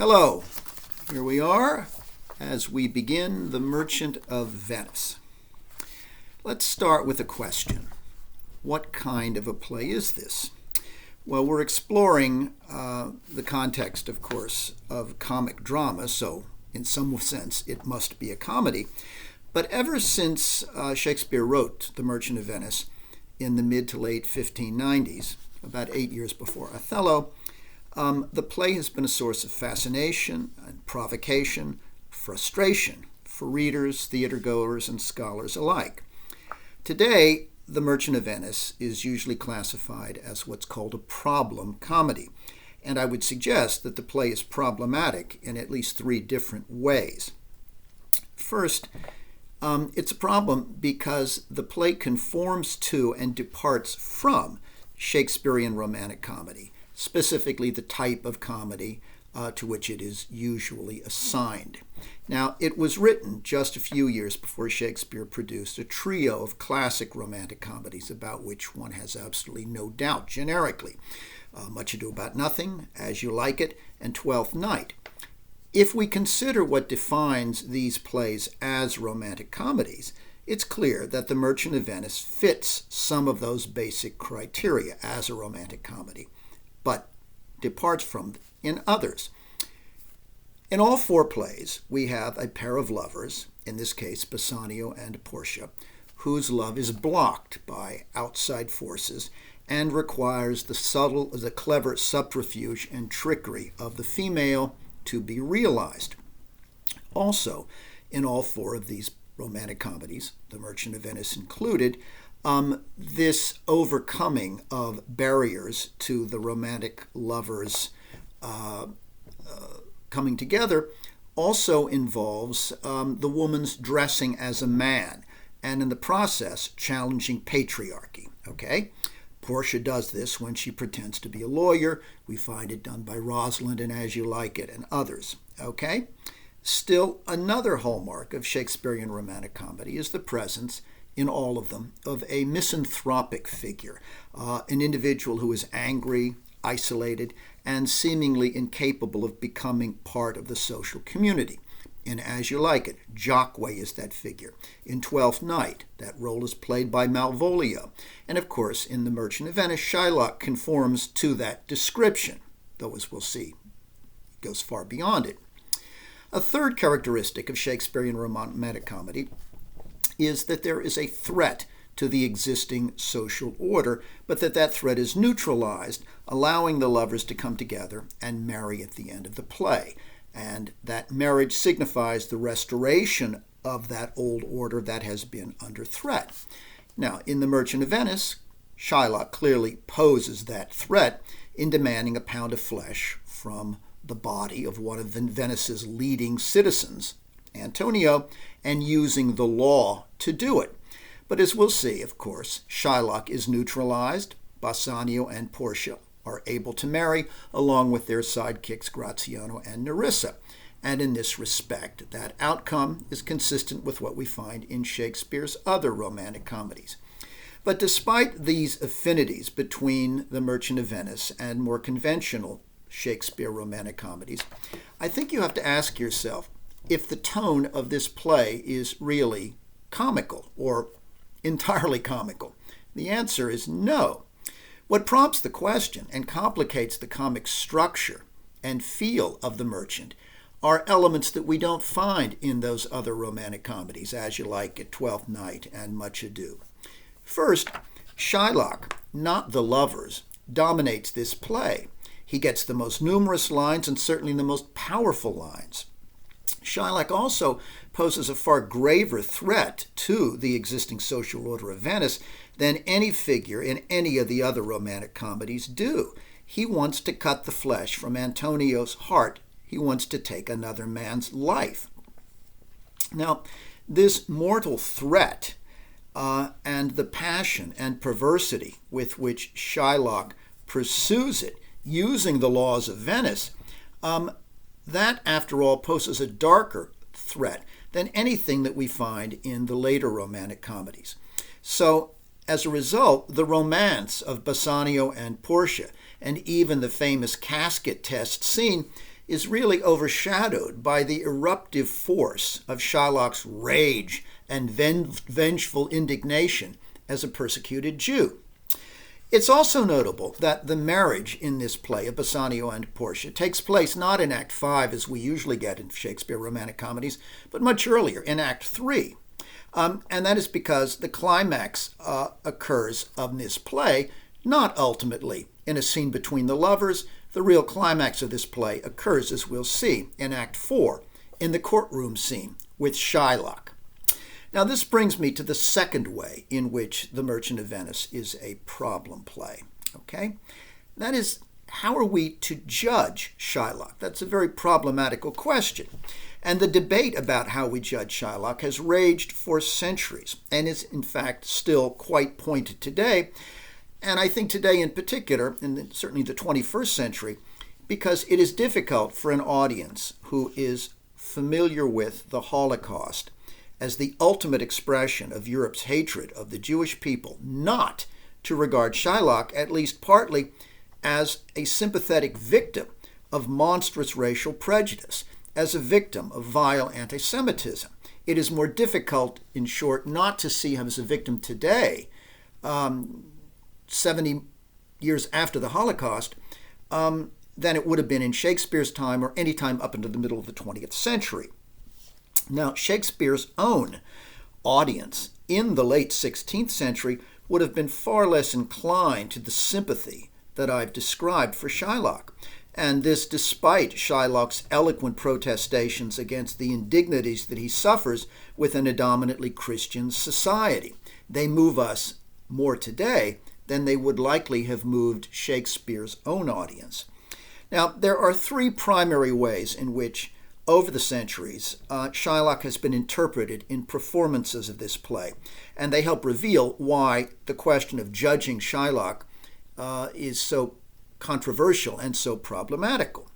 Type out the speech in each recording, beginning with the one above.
Hello, here we are as we begin The Merchant of Venice. Let's start with a question. What kind of a play is this? Well, we're exploring the context, of course, of comic drama, so in some sense it must be a comedy. But ever since Shakespeare wrote The Merchant of Venice in the mid to late 1590s, about 8 years before Othello, the play has been a source of fascination and provocation, frustration for readers, theatergoers, and scholars alike. Today, The Merchant of Venice is usually classified as what's called a problem comedy, and I would suggest that the play is problematic in at least three different ways. First, it's a problem because the play conforms to and departs from Shakespearean romantic comedy, specifically the type of comedy to which it is usually assigned. Now, it was written just a few years before Shakespeare produced a trio of classic romantic comedies about which one has absolutely no doubt generically. Much Ado About Nothing, As You Like It, and Twelfth Night. If we consider what defines these plays as romantic comedies, it's clear that The Merchant of Venice fits some of those basic criteria as a romantic comedy, but departs from in others. In all four plays, we have a pair of lovers, in this case Bassanio and Portia, whose love is blocked by outside forces and requires the clever subterfuge and trickery of the female to be realized. Also, in all four of these romantic comedies, The Merchant of Venice included, this overcoming of barriers to the romantic lovers coming together also involves the woman's dressing as a man, and in the process challenging patriarchy. Okay? Portia does this when she pretends to be a lawyer. We find it done by Rosalind in As You Like It and others. Okay? Still, another hallmark of Shakespearean romantic comedy is the presence in all of them of a misanthropic figure, an individual who is angry, isolated, and seemingly incapable of becoming part of the social community. In As You Like It, Jockway is that figure. In Twelfth Night, that role is played by Malvolio. And of course, in The Merchant of Venice, Shylock conforms to that description, though as we'll see, it goes far beyond it. A third characteristic of Shakespearean romantic comedy is that there is a threat to the existing social order, but that threat is neutralized, allowing the lovers to come together and marry at the end of the play. And that marriage signifies the restoration of that old order that has been under threat. Now, in The Merchant of Venice, Shylock clearly poses that threat in demanding a pound of flesh from the body of one of Venice's leading citizens, Antonio, and using the law to do it. But as we'll see, of course, Shylock is neutralized. Bassanio and Portia are able to marry, along with their sidekicks Graziano and Nerissa. And in this respect, that outcome is consistent with what we find in Shakespeare's other romantic comedies. But despite these affinities between The Merchant of Venice and more conventional Shakespeare romantic comedies, I think you have to ask yourself if the tone of this play is really comical or entirely comical. The answer is no. What prompts the question and complicates the comic structure and feel of The Merchant are elements that we don't find in those other romantic comedies, As You Like It, Twelfth Night, and Much Ado. First, Shylock, not the lovers, dominates this play. He gets the most numerous lines and certainly the most powerful lines. Shylock also poses a far graver threat to the existing social order of Venice than any figure in any of the other romantic comedies do. He wants to cut the flesh from Antonio's heart. He wants to take another man's life. Now, this mortal threat and the passion and perversity with which Shylock pursues it, using the laws of Venice, that, after all, poses a darker threat than anything that we find in the later romantic comedies. So, as a result, the romance of Bassanio and Portia, and even the famous casket test scene, is really overshadowed by the eruptive force of Shylock's rage and vengeful indignation as a persecuted Jew. It's also notable that the marriage in this play of Bassanio and Portia takes place not in Act 5 as we usually get in Shakespeare romantic comedies, but much earlier, in Act 3. And that is because the climax occurs of this play not ultimately in a scene between the lovers. The real climax of this play occurs, as we'll see, in Act 4, in the courtroom scene with Shylock. Now, this brings me to the second way in which The Merchant of Venice is a problem play. Okay? That is, how are we to judge Shylock? That's a very problematical question. And the debate about how we judge Shylock has raged for centuries and is, in fact, still quite pointed today. And I think today in particular, and certainly the 21st century, because it is difficult for an audience who is familiar with the Holocaust as the ultimate expression of Europe's hatred of the Jewish people not to regard Shylock, at least partly, as a sympathetic victim of monstrous racial prejudice, as a victim of vile anti-Semitism. It is more difficult, in short, not to see him as a victim today, 70 years after the Holocaust, than it would have been in Shakespeare's time or any time up into the middle of the 20th century. Now, Shakespeare's own audience in the late 16th century would have been far less inclined to the sympathy that I've described for Shylock, and this despite Shylock's eloquent protestations against the indignities that he suffers within a dominantly Christian society. They move us more today than they would likely have moved Shakespeare's own audience. Now, there are three primary ways in which, over the centuries, Shylock has been interpreted in performances of this play, and they help reveal why the question of judging Shylock is so controversial and so problematical.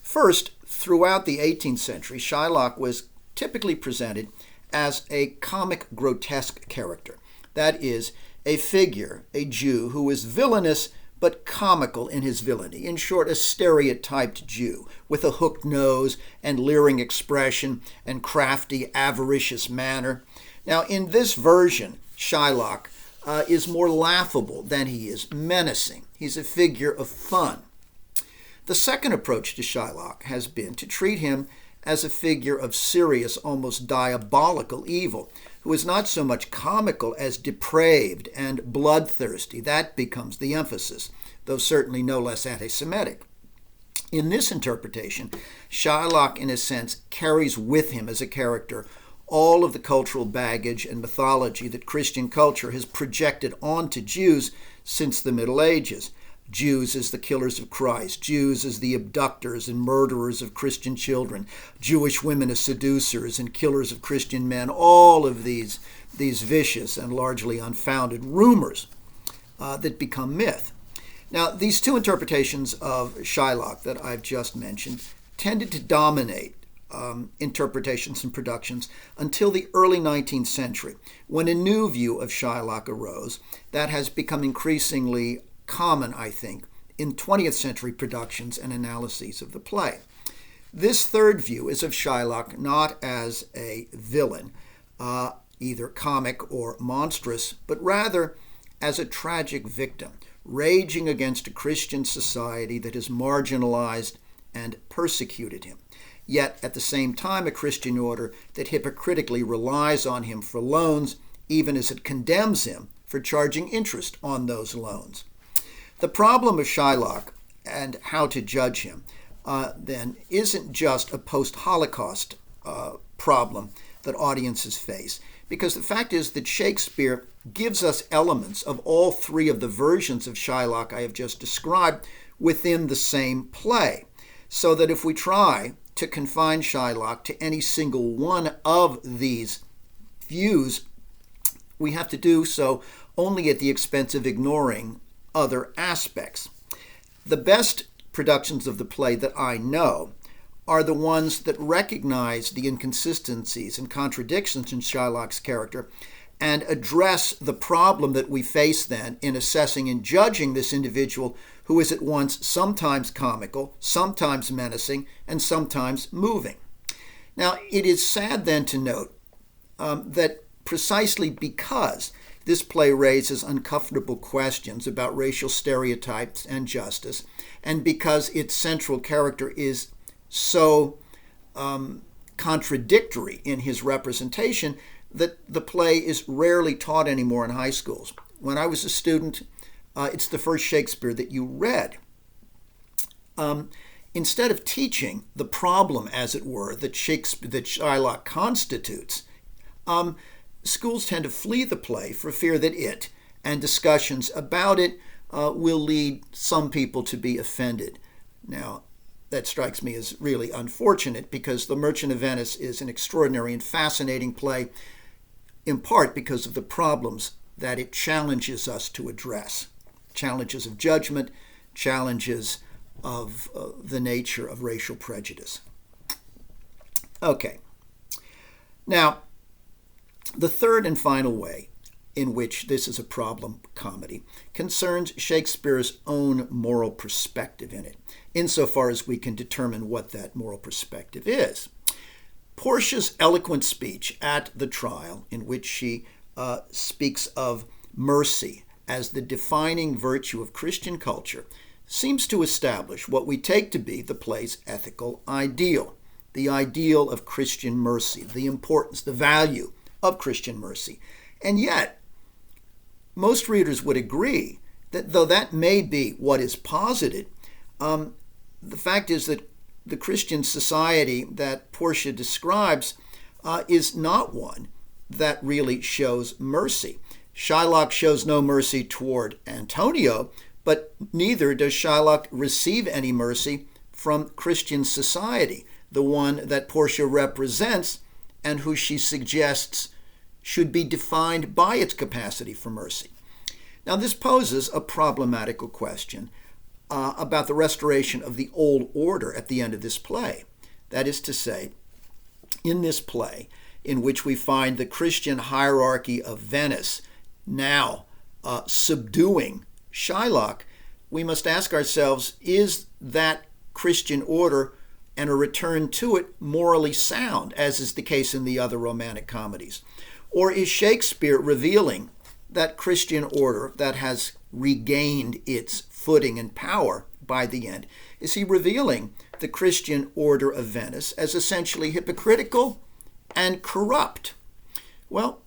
First, throughout the 18th century, Shylock was typically presented as a comic grotesque character. That is, a figure, a Jew, who is villainous but comical in his villainy. In short, a stereotyped Jew with a hooked nose and leering expression and crafty, avaricious manner. Now, in this version, Shylock is more laughable than he is menacing. He's a figure of fun. The second approach to Shylock has been to treat him as a figure of serious, almost diabolical evil, who is not so much comical as depraved and bloodthirsty. That becomes the emphasis, though certainly no less anti-Semitic. In this interpretation, Shylock, in a sense, carries with him as a character all of the cultural baggage and mythology that Christian culture has projected onto Jews since the Middle Ages. Jews as the killers of Christ, Jews as the abductors and murderers of Christian children, Jewish women as seducers and killers of Christian men, all of these vicious and largely unfounded rumors that become myth. Now, these two interpretations of Shylock that I've just mentioned tended to dominate interpretations and productions until the early 19th century, when a new view of Shylock arose that has become increasingly common, I think, in 20th century productions and analyses of the play. This third view is of Shylock not as a villain, either comic or monstrous, but rather as a tragic victim, raging against a Christian society that has marginalized and persecuted him. Yet, at the same time, a Christian order that hypocritically relies on him for loans, even as it condemns him for charging interest on those loans. The problem of Shylock and how to judge him then isn't just a post-Holocaust problem that audiences face, because the fact is that Shakespeare gives us elements of all three of the versions of Shylock I have just described within the same play, so that if we try to confine Shylock to any single one of these views, we have to do so only at the expense of ignoring other aspects. The best productions of the play that I know are the ones that recognize the inconsistencies and contradictions in Shylock's character and address the problem that we face then in assessing and judging this individual who is at once sometimes comical, sometimes menacing, and sometimes moving. Now, it is sad then to note that precisely because this play raises uncomfortable questions about racial stereotypes and justice, and because its central character is so contradictory in his representation, that the play is rarely taught anymore in high schools. When I was a student, it's the first Shakespeare that you read. Instead of teaching the problem, as it were, that Shylock constitutes, schools tend to flee the play for fear that it and discussions about it will lead some people to be offended. Now, that strikes me as really unfortunate, because The Merchant of Venice is an extraordinary and fascinating play, in part because of the problems that it challenges us to address. Challenges of judgment, challenges of the nature of racial prejudice. Okay. Now, the third and final way in which this is a problem comedy concerns Shakespeare's own moral perspective in it, insofar as we can determine what that moral perspective is. Portia's eloquent speech at the trial, in which she speaks of mercy as the defining virtue of Christian culture, seems to establish what we take to be the play's ethical ideal, the ideal of Christian mercy, the importance, the value of Christian mercy. And yet, most readers would agree that though that may be what is posited, the fact is that the Christian society that Portia describes is not one that really shows mercy. Shylock shows no mercy toward Antonio, but neither does Shylock receive any mercy from Christian society, the one that Portia represents and who she suggests should be defined by its capacity for mercy. Now, this poses a problematical question about the restoration of the old order at the end of this play. That is to say, in this play, in which we find the Christian hierarchy of Venice now subduing Shylock, we must ask ourselves, is that Christian order and a return to it morally sound, as is the case in the other romantic comedies? Or is Shakespeare revealing that Christian order that has regained its footing and power by the end? Is he revealing the Christian order of Venice as essentially hypocritical and corrupt? Well,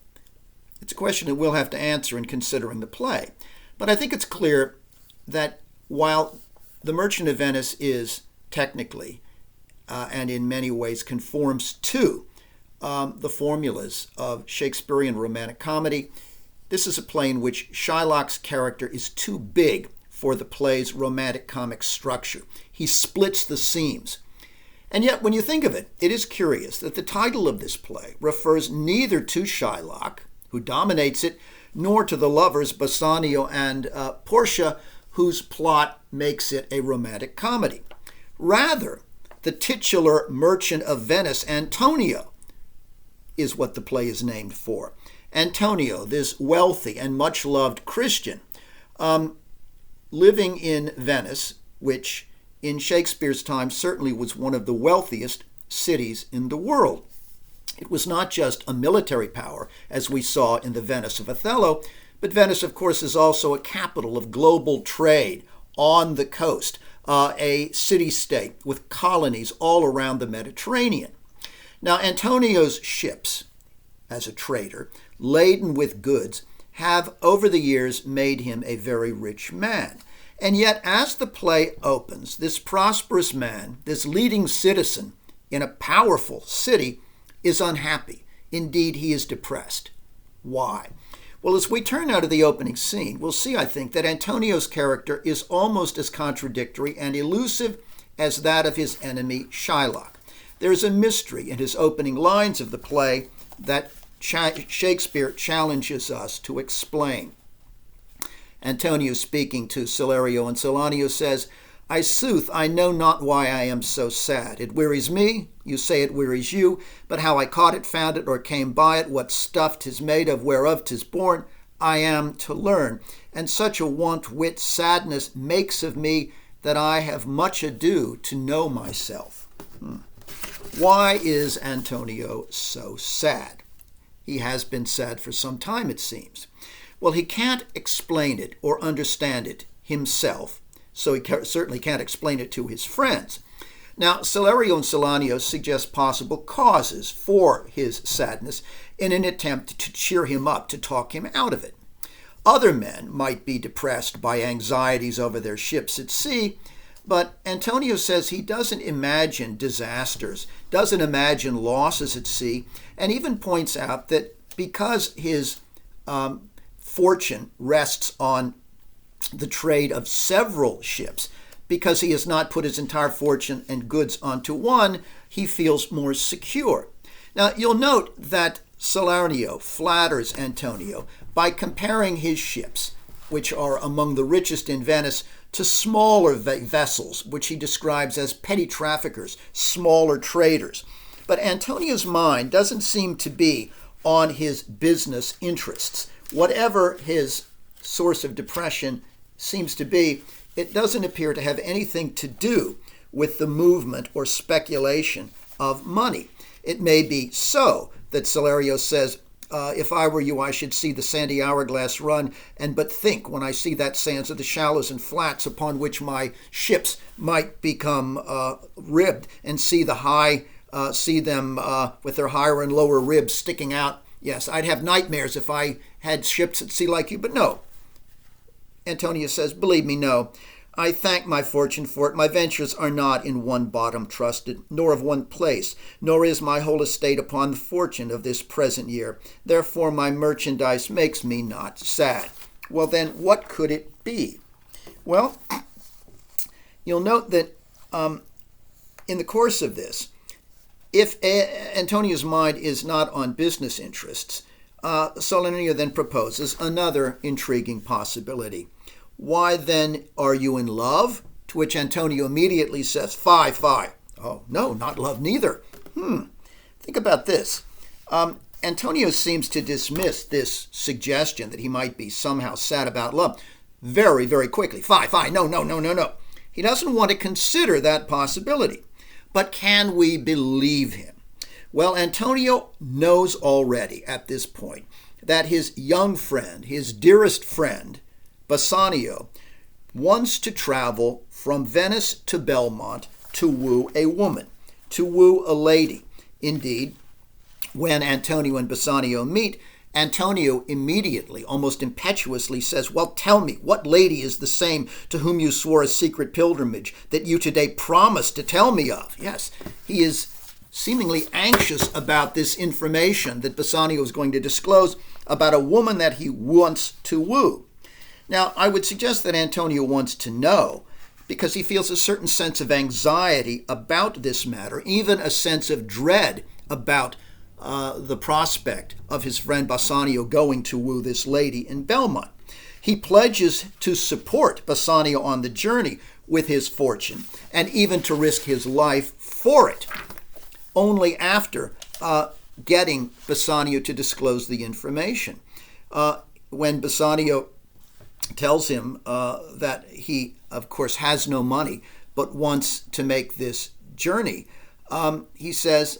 it's a question that we'll have to answer in considering the play. But I think it's clear that while The Merchant of Venice is technically and in many ways conforms to the formulas of Shakespearean romantic comedy, this is a play in which Shylock's character is too big for the play's romantic comic structure. He splits the seams. And yet, when you think of it, it is curious that the title of this play refers neither to Shylock, who dominates it, nor to the lovers Bassanio and Portia, whose plot makes it a romantic comedy. Rather, the titular Merchant of Venice, Antonio, is what the play is named for. Antonio, this wealthy and much-loved Christian, living in Venice, which in Shakespeare's time certainly was one of the wealthiest cities in the world. It was not just a military power, as we saw in the Venice of Othello, but Venice, of course, is also a capital of global trade on the coast, a city-state with colonies all around the Mediterranean. Now, Antonio's ships, as a trader, laden with goods, have over the years made him a very rich man. And yet, as the play opens, this prosperous man, this leading citizen in a powerful city, is unhappy. Indeed, he is depressed. Why? Well, as we turn now to the opening scene, we'll see, I think, that Antonio's character is almost as contradictory and elusive as that of his enemy Shylock. There's a mystery in his opening lines of the play that Shakespeare challenges us to explain. Antonio, speaking to Cesario and Silanio, says, I sooth, I know not why I am so sad. It wearies me, you say it wearies you, but how I caught it, found it, or came by it, what stuff 'tis made of, whereof 'tis born, I am to learn. And such a want, wit, sadness makes of me that I have much ado to know myself. Why is Antonio so sad? He has been sad for some time, it seems. Well, he can't explain it or understand it himself, so he certainly can't explain it to his friends. Now, Salerio and Silanio suggest possible causes for his sadness in an attempt to cheer him up, to talk him out of it. Other men might be depressed by anxieties over their ships at sea, but Antonio says he doesn't imagine disasters, doesn't imagine losses at sea, and even points out that because his fortune rests on the trade of several ships, because he has not put his entire fortune and goods onto one, he feels more secure. Now, you'll note that Salarino flatters Antonio by comparing his ships, which are among the richest in Venice, to smaller vessels, which he describes as petty traffickers, smaller traders. But Antonio's mind doesn't seem to be on his business interests. Whatever his source of depression seems to be, it doesn't appear to have anything to do with the movement or speculation of money. It may be so that Salerio says, if I were you, I should see the sandy hourglass run, and but think when I see that sands of the shallows and flats upon which my ships might become ribbed, and see them with their higher and lower ribs sticking out. Yes, I'd have nightmares if I had ships at sea like you, but no. Antonio says, believe me, no. I thank my fortune for it. My ventures are not in one bottom trusted, nor of one place, nor is my whole estate upon the fortune of this present year. Therefore my merchandise makes me not sad. Well then, what could it be? Well, you'll note that in the course of this, if Antonio's mind is not on business interests, Salarino then proposes another intriguing possibility. Why then are you in love? To which Antonio immediately says, fie. Oh, no, not love neither. Think about this. Antonio seems to dismiss this suggestion that he might be somehow sad about love very, very quickly. Fie, no. He doesn't want to consider that possibility. But can we believe him? Well, Antonio knows already at this point that his young friend, his dearest friend, Bassanio, wants to travel from Venice to Belmont to woo a woman, to woo a lady. Indeed, when Antonio and Bassanio meet, Antonio immediately, almost impetuously says, well, tell me, what lady is the same to whom you swore a secret pilgrimage that you today promised to tell me of? Yes, he is seemingly anxious about this information that Bassanio is going to disclose about a woman that he wants to woo. Now, I would suggest that Antonio wants to know because he feels a certain sense of anxiety about this matter, even a sense of dread about the prospect of his friend Bassanio going to woo this lady in Belmont. He pledges to support Bassanio on the journey with his fortune and even to risk his life for it, only after getting Bassanio to disclose the information. When Bassanio tells him that he, of course, has no money but wants to make this journey, he says,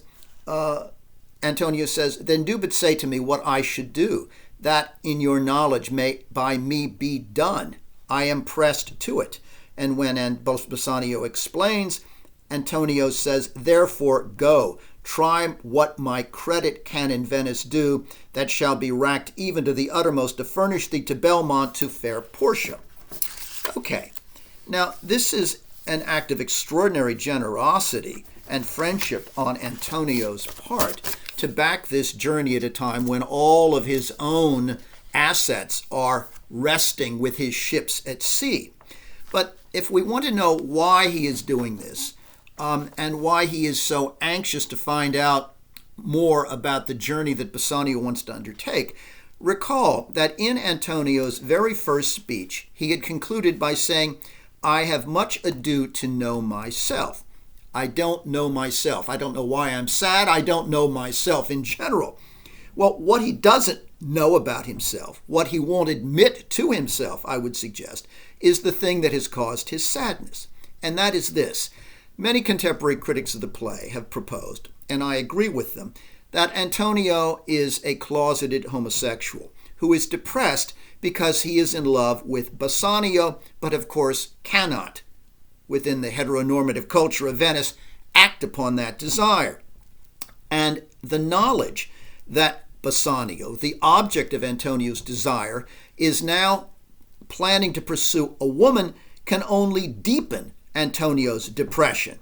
Antonio says, then do but say to me what I should do, that in your knowledge may by me be done. I am pressed to it. And when Bassanio explains, Antonio says, therefore go, try what my credit can in Venice do, that shall be racked even to the uttermost to furnish thee to Belmont to fair Portia. Okay, now this is an act of extraordinary generosity and friendship on Antonio's part to back this journey at a time when all of his own assets are resting with his ships at sea. But if we want to know why he is doing this, and why he is so anxious to find out more about the journey that Bassanio wants to undertake, recall that in Antonio's very first speech, he had concluded by saying, I have much ado to know myself. I don't know myself. I don't know why I'm sad. I don't know myself in general. Well, what he doesn't know about himself, what he won't admit to himself, I would suggest, is the thing that has caused his sadness. And that is this. Many contemporary critics of the play have proposed, and I agree with them, that Antonio is a closeted homosexual who is depressed because he is in love with Bassanio, but of course cannot, within the heteronormative culture of Venice, act upon that desire. And the knowledge that Bassanio, the object of Antonio's desire, is now planning to pursue a woman can only deepen Antonio's depression,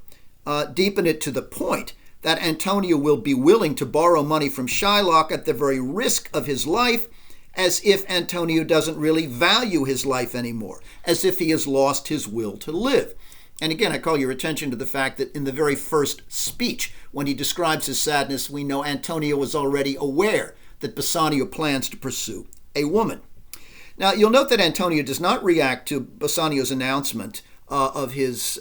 deepen it to the point that Antonio will be willing to borrow money from Shylock at the very risk of his life, as if Antonio doesn't really value his life anymore, as if he has lost his will to live. And again, I call your attention to the fact that in the very first speech, when he describes his sadness, we know Antonio was already aware that Bassanio plans to pursue a woman. Now, you'll note that Antonio does not react to Bassanio's announcement of his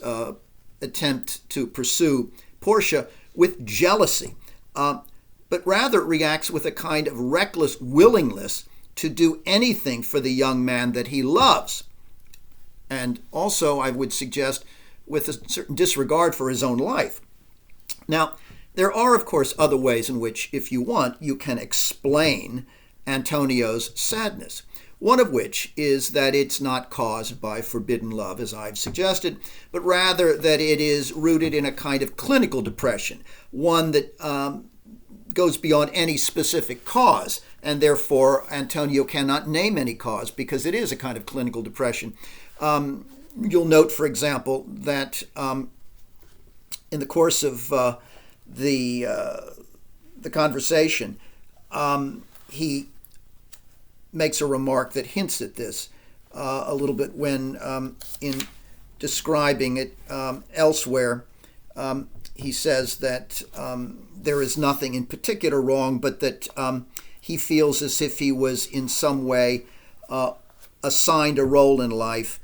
attempt to pursue Portia with jealousy, but rather reacts with a kind of reckless willingness to do anything for the young man that he loves. And also, I would suggest, with a certain disregard for his own life. Now, there are, of course, other ways in which, if you want, you can explain Antonio's sadness. One of which is that it's not caused by forbidden love, as I've suggested, but rather that it is rooted in a kind of clinical depression, one that goes beyond any specific cause, and therefore Antonio cannot name any cause because it is a kind of clinical depression. You'll note, for example, that in the course of the conversation, he makes a remark that hints at this a little bit when, in describing it elsewhere, he says that there is nothing in particular wrong, but that he feels as if he was in some way assigned a role in life,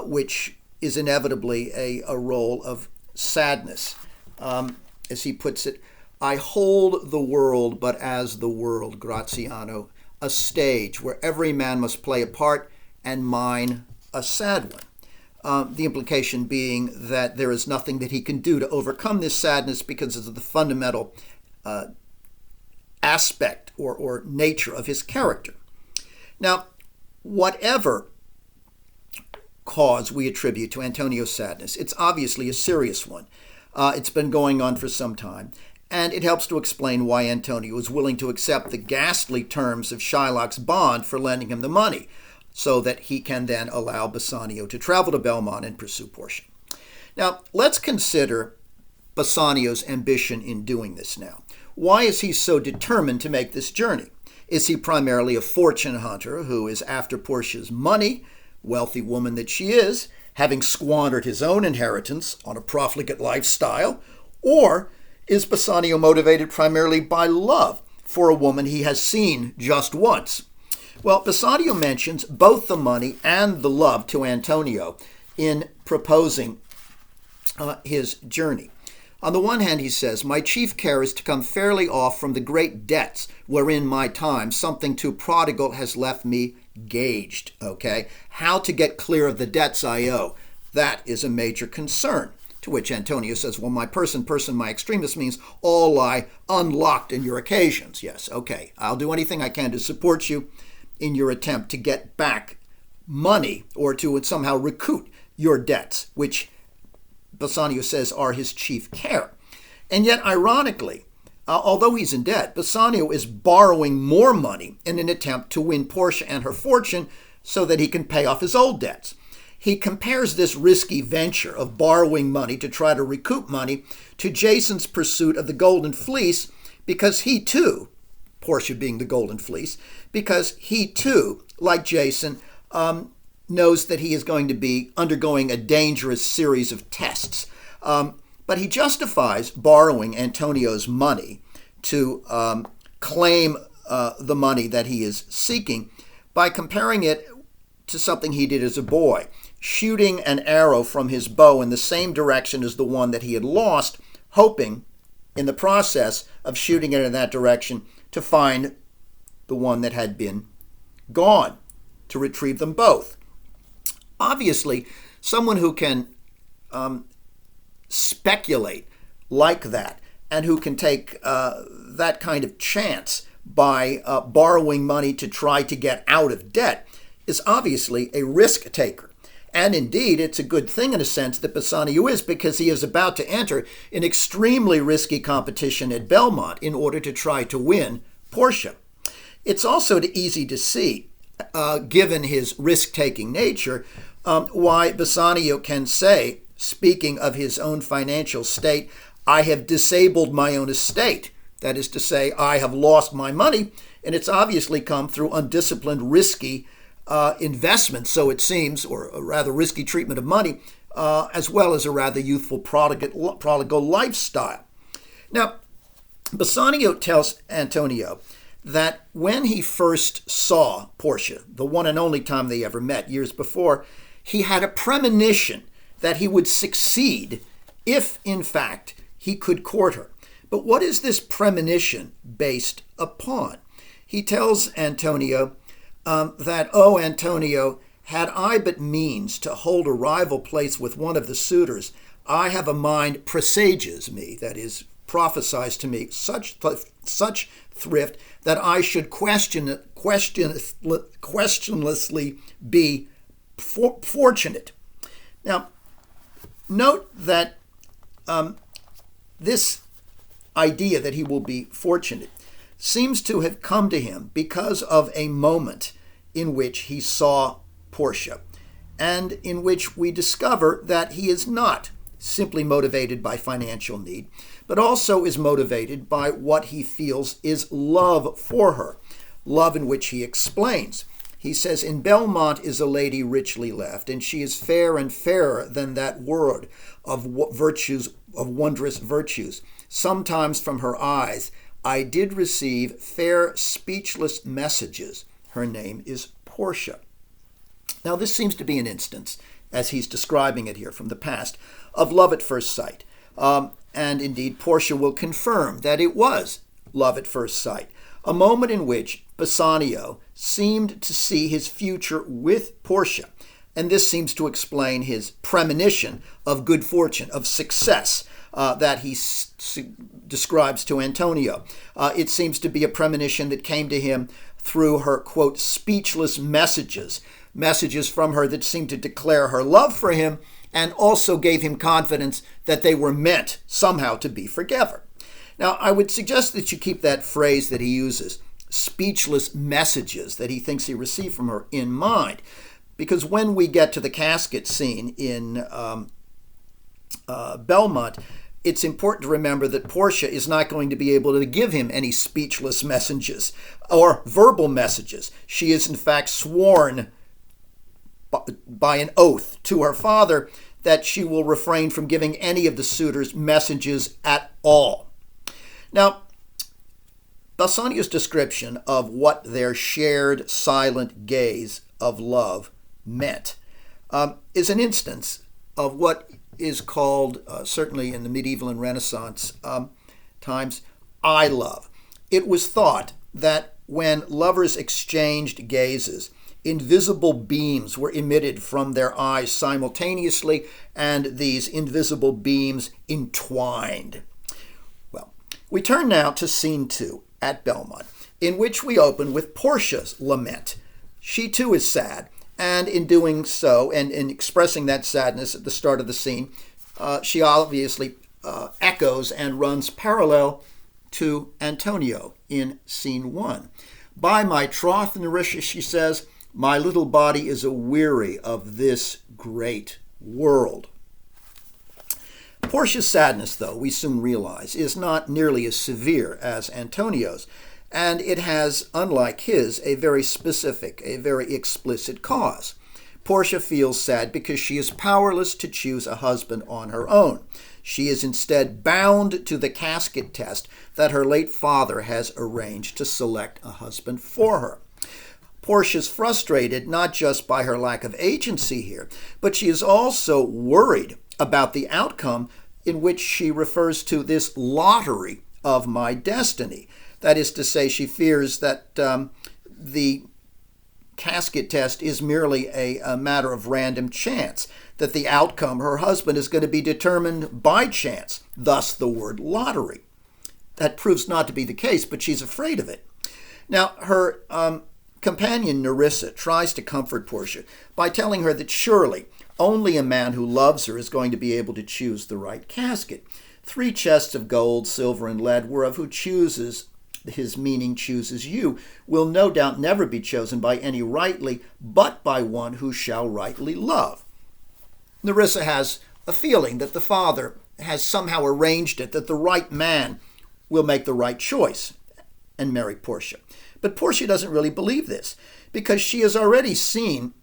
which is inevitably a role of sadness. As he puts it, I hold the world but as the world, Graziano, a stage where every man must play a part, and mine a sad one. The implication being that there is nothing that he can do to overcome this sadness because of the fundamental aspect or nature of his character. Now, whatever cause we attribute to Antonio's sadness, it's obviously a serious one. It's been going on for some time, and it helps to explain why Antonio was willing to accept the ghastly terms of Shylock's bond for lending him the money, so that he can then allow Bassanio to travel to Belmont and pursue Portia. Now, let's consider Bassanio's ambition in doing this now. Why is he so determined to make this journey? Is he primarily a fortune hunter who is after Portia's money, wealthy woman that she is, having squandered his own inheritance on a profligate lifestyle? Or is Bassanio motivated primarily by love for a woman he has seen just once? Well, Bassanio mentions both the money and the love to Antonio in proposing his journey. On the one hand, he says, my chief care is to come fairly off from the great debts wherein my time, something too prodigal, has left me gauged, okay? How to get clear of the debts I owe, that is a major concern. To which Antonio says, well, my person, my extremis means all lie unlocked in your occasions. Yes, okay, I'll do anything I can to support you in your attempt to get back money or to somehow recoup your debts, which Bassanio says are his chief care. And yet, ironically, although he's in debt, Bassanio is borrowing more money in an attempt to win Portia and her fortune so that he can pay off his old debts. He compares this risky venture of borrowing money to try to recoup money to Jason's pursuit of the Golden Fleece, because he too, Portia being the Golden Fleece, because he too, like Jason, knows that he is going to be undergoing a dangerous series of tests. But he justifies borrowing Antonio's money to claim the money that he is seeking by comparing it to something he did as a boy, shooting an arrow from his bow in the same direction as the one that he had lost, hoping in the process of shooting it in that direction to find the one that had been gone, to retrieve them both. Obviously, someone who can speculate like that and who can take that kind of chance by borrowing money to try to get out of debt is obviously a risk taker. And indeed, it's a good thing in a sense that Bassanio is, because he is about to enter an extremely risky competition at Belmont in order to try to win Portia. It's also easy to see, given his risk-taking nature, why Bassanio can say, speaking of his own financial state, "I have disabled my own estate." That is to say, I have lost my money, and it's obviously come through undisciplined, risky investment, so it seems, or a rather risky treatment of money, as well as a rather youthful prodigal lifestyle. Now, Bassanio tells Antonio that when he first saw Portia, the one and only time they ever met years before, he had a premonition that he would succeed if, in fact, he could court her. But what is this premonition based upon? He tells Antonio that, "Oh, Antonio, had I but means to hold a rival place with one of the suitors, I have a mind presages me," that is, prophesies to me, such thrift that I should questionlessly be fortunate. Now, note that this idea that he will be fortunate seems to have come to him because of a moment in which he saw Portia, and in which we discover that he is not simply motivated by financial need, but also is motivated by what he feels is love for her, love in which he explains. He says, "In Belmont is a lady richly left, and she is fair and fairer than that word of virtues, of wondrous virtues. Sometimes from her eyes I did receive fair speechless messages. Her name is Portia." Now, this seems to be an instance, as he's describing it here from the past, of love at first sight. And indeed, Portia will confirm that it was love at first sight, a moment in which Bassanio seemed to see his future with Portia. And this seems to explain his premonition of good fortune, of success, that he describes to Antonio. It seems to be a premonition that came to him through her, quote, speechless messages from her that seemed to declare her love for him and also gave him confidence that they were meant somehow to be together. Now, I would suggest that you keep that phrase that he uses, speechless messages that he thinks he received from her, in mind, because when we get to the casket scene in Belmont, it's important to remember that Portia is not going to be able to give him any speechless messages or verbal messages. She is, in fact, sworn by an oath to her father that she will refrain from giving any of the suitors messages at all. Now, Bassanio's description of what their shared silent gaze of love meant is an instance of what is called, certainly in the medieval and Renaissance times, eye love. It was thought that when lovers exchanged gazes, invisible beams were emitted from their eyes simultaneously, and these invisible beams entwined. Well, we turn now to scene 2 at Belmont, in which we open with Portia's lament. She too is sad, and in doing so, and in expressing that sadness at the start of the scene, she obviously echoes and runs parallel to Antonio in scene 1. "By my troth, Nerissa," she says, "my little body is aweary of this great world." Portia's sadness, though, we soon realize, is not nearly as severe as Antonio's, and it has, unlike his, a very specific, a very explicit cause. Portia feels sad because she is powerless to choose a husband on her own. She is instead bound to the casket test that her late father has arranged to select a husband for her. Portia's frustrated not just by her lack of agency here, but she is also worried about the outcome, in which she refers to this lottery of my destiny. That is to say, she fears that the casket test is merely a matter of random chance, that the outcome, her husband, is going to be determined by chance, thus the word lottery. That proves not to be the case, but she's afraid of it. Now, her companion Nerissa tries to comfort Portia by telling her that surely only a man who loves her is going to be able to choose the right casket. 3 chests of gold, silver, and lead, whereof who chooses, his meaning chooses you, will no doubt never be chosen by any rightly, but by one who shall rightly love. Nerissa has a feeling that the father has somehow arranged it, that the right man will make the right choice and marry Portia. But Portia doesn't really believe this, because she has already seen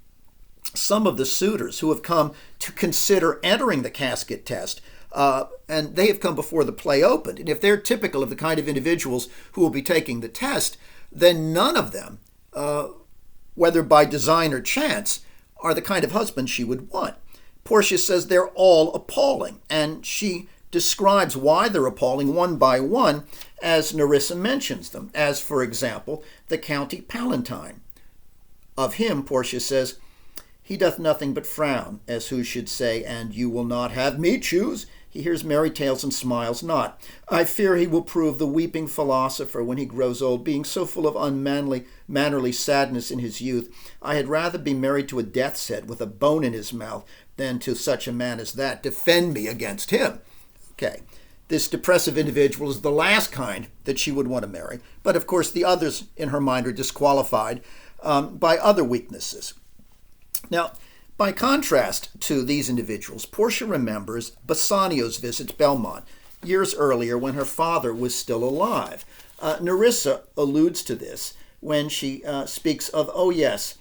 some of the suitors who have come to consider entering the casket test, and they have come before the play opened. And if they're typical of the kind of individuals who will be taking the test, then none of them, whether by design or chance, are the kind of husband she would want. Portia says they're all appalling, and she describes why they're appalling one by one as Nerissa mentions them, as, for example, the County Palatine. Of him, Portia says, he doth nothing but frown, as who should say, and you will not have me choose? He hears merry tales and smiles not. I fear he will prove the weeping philosopher when he grows old, being so full of mannerly sadness in his youth. I had rather be married to a death's head with a bone in his mouth than to such a man as that. Defend me against him. Okay, this depressive individual is the last kind that she would want to marry, but of course the others in her mind are disqualified by other weaknesses. Now, by contrast to these individuals, Portia remembers Bassanio's visit to Belmont years earlier when her father was still alive. Nerissa alludes to this when she speaks of, oh yes,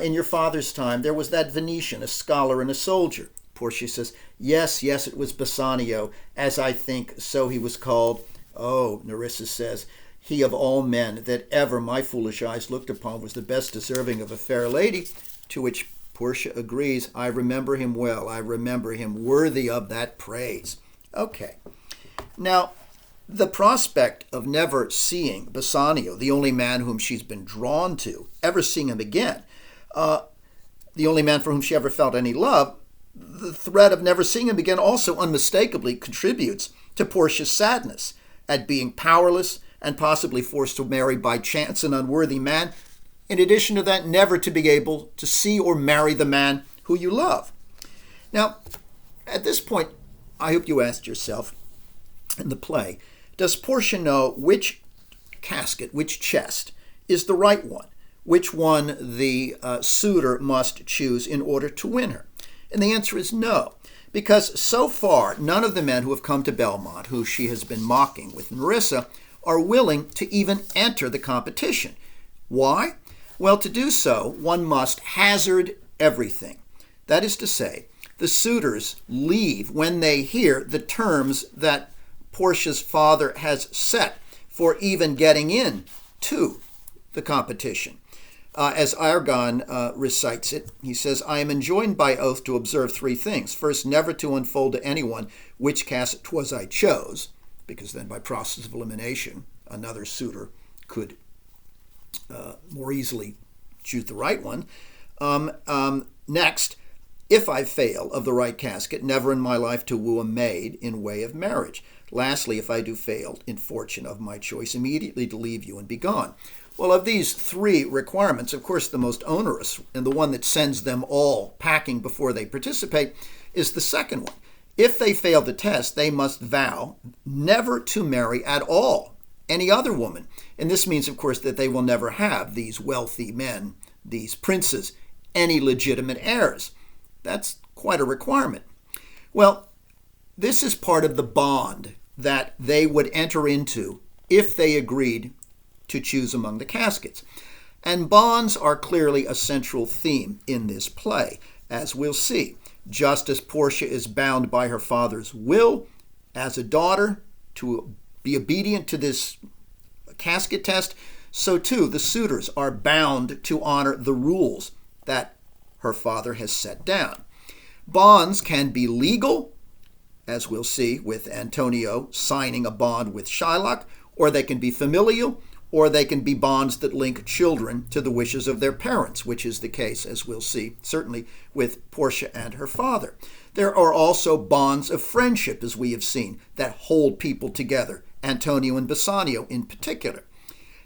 in your father's time there was that Venetian, a scholar and a soldier. Portia says, yes, it was Bassanio, as I think so he was called. Oh, Nerissa says, he of all men that ever my foolish eyes looked upon was the best deserving of a fair lady, to which Portia agrees, I remember him well. I remember him worthy of that praise. Okay. Now, the prospect of never seeing Bassanio, the only man whom she's been drawn to, ever seeing him again, the only man for whom she ever felt any love, the threat of never seeing him again also unmistakably contributes to Portia's sadness at being powerless and possibly forced to marry by chance an unworthy man. In addition to that, never to be able to see or marry the man who you love. Now, at this point, I hope you asked yourself in the play, does Portia know which casket, which chest, is the right one? Which one the suitor must choose in order to win her? And the answer is no, because so far, none of the men who have come to Belmont, who she has been mocking with Nerissa, are willing to even enter the competition. Why? Well, to do so, one must hazard everything. That is to say, the suitors leave when they hear the terms that Portia's father has set for even getting in to the competition. As Argon recites it, he says, I am enjoined by oath to observe 3 things. First, never to unfold to anyone which casket 'twas I chose, because then by process of elimination, another suitor could more easily choose the right one. Next, if I fail of the right casket, never in my life to woo a maid in way of marriage. Lastly, if I do fail in fortune of my choice, immediately to leave you and be gone. Well, of these 3 requirements, of course, the most onerous, and the one that sends them all packing before they participate, is the second one. If they fail the test, they must vow never to marry at all any other woman. And this means, of course, that they will never have these wealthy men, these princes, any legitimate heirs. That's quite a requirement. Well, this is part of the bond that they would enter into if they agreed to choose among the caskets. And bonds are clearly a central theme in this play, as we'll see. Just as Portia is bound by her father's will as a daughter to be obedient to this casket test, so too the suitors are bound to honor the rules that her father has set down. Bonds can be legal, as we'll see with Antonio signing a bond with Shylock, or they can be familial, or they can be bonds that link children to the wishes of their parents, which is the case, as we'll see, certainly with Portia and her father. There are also bonds of friendship, as we have seen, that hold people together, Antonio and Bassanio in particular.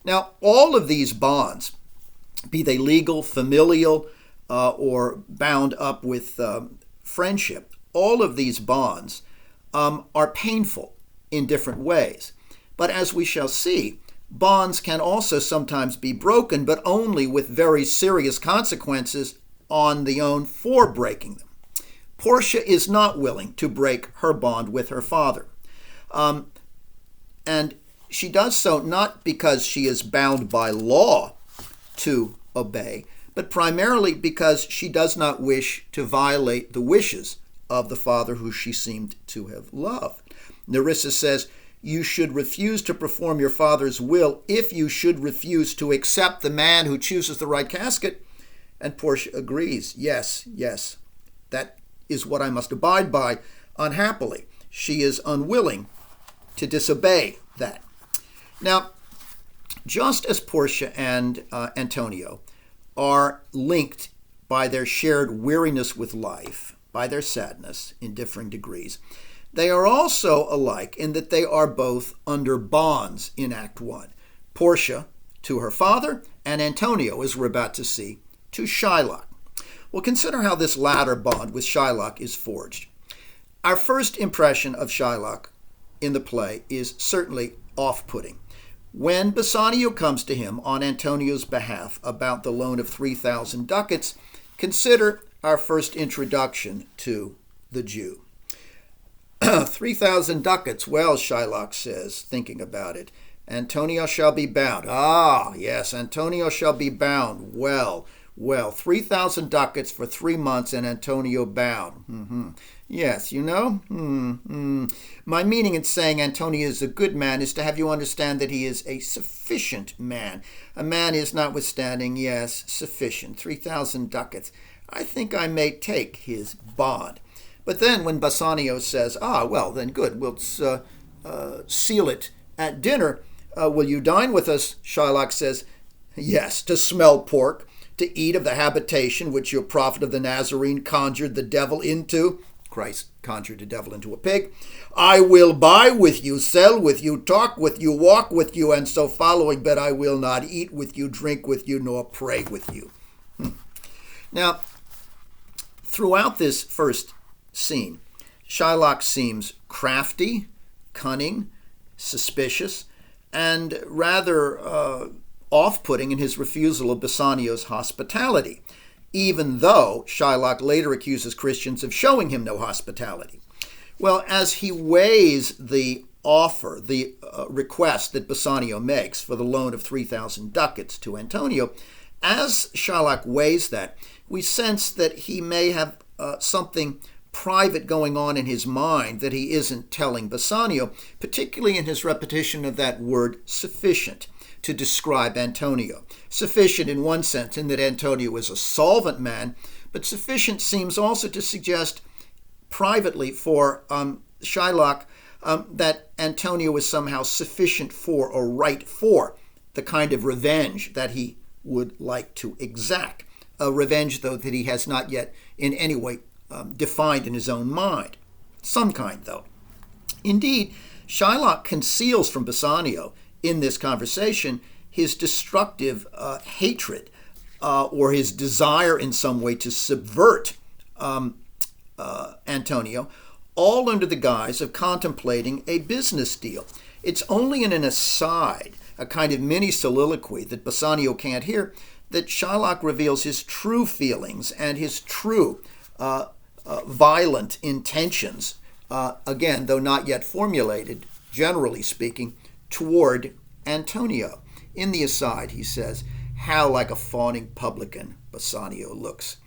Now, all of these bonds, be they legal, familial, or bound up with friendship, all of these bonds are painful in different ways. But as we shall see, bonds can also sometimes be broken, but only with very serious consequences on the own for breaking them. Portia is not willing to break her bond with her father. And she does so not because she is bound by law to obey, but primarily because she does not wish to violate the wishes of the father who she seemed to have loved. Nerissa says, "You should refuse to perform your father's will if you should refuse to accept the man who chooses the right casket." And Portia agrees. Yes, that is what I must abide by. Unhappily, she is unwilling to disobey that. Now, just as Portia and Antonio are linked by their shared weariness with life, by their sadness in differing degrees, they are also alike in that they are both under bonds in Act 1. Portia to her father, and Antonio, as we're about to see, to Shylock. Well, consider how this latter bond with Shylock is forged. Our first impression of Shylock in the play is certainly off-putting. When Bassanio comes to him on Antonio's behalf about the loan of 3,000 ducats, consider our first introduction to the Jew. 3,000 ducats. Well, Shylock says, thinking about it, Antonio shall be bound. Ah, yes, Antonio shall be bound. Well, 3,000 ducats for 3 months and Antonio bound. Yes, you know? My meaning in saying Antonio is a good man is to have you understand that he is a sufficient man. A man is, notwithstanding, yes, sufficient. 3,000 ducats. I think I may take his bond. But then when Bassanio says, well, then good, we'll seal it at dinner. Will you dine with us? Shylock says, yes, to smell pork, to eat of the habitation which your prophet of the Nazarene conjured the devil into. Christ conjured the devil into a pig. I will buy with you, sell with you, talk with you, walk with you, and so following, but I will not eat with you, drink with you, nor pray with you. Now, throughout this first scene, Shylock seems crafty, cunning, suspicious, and rather off-putting in his refusal of Bassanio's hospitality, even though Shylock later accuses Christians of showing him no hospitality. Well, as he weighs the offer, the request that Bassanio makes for the loan of 3,000 ducats to Antonio, as Shylock weighs that, we sense that he may have something private going on in his mind that he isn't telling Bassanio, particularly in his repetition of that word sufficient to describe Antonio. Sufficient in one sense, in that Antonio is a solvent man, but sufficient seems also to suggest privately for Shylock that Antonio is somehow sufficient for or right for the kind of revenge that he would like to exact. A revenge, though, that he has not yet in any way defined in his own mind. Some kind, though. Indeed, Shylock conceals from Bassanio in this conversation his destructive hatred or his desire in some way to subvert Antonio, all under the guise of contemplating a business deal. It's only in an aside, a kind of mini soliloquy that Bassanio can't hear, that Shylock reveals his true feelings and his true violent intentions, again, though not yet formulated, generally speaking, toward Antonio. In the aside, he says, how like a fawning publican Bassanio looks.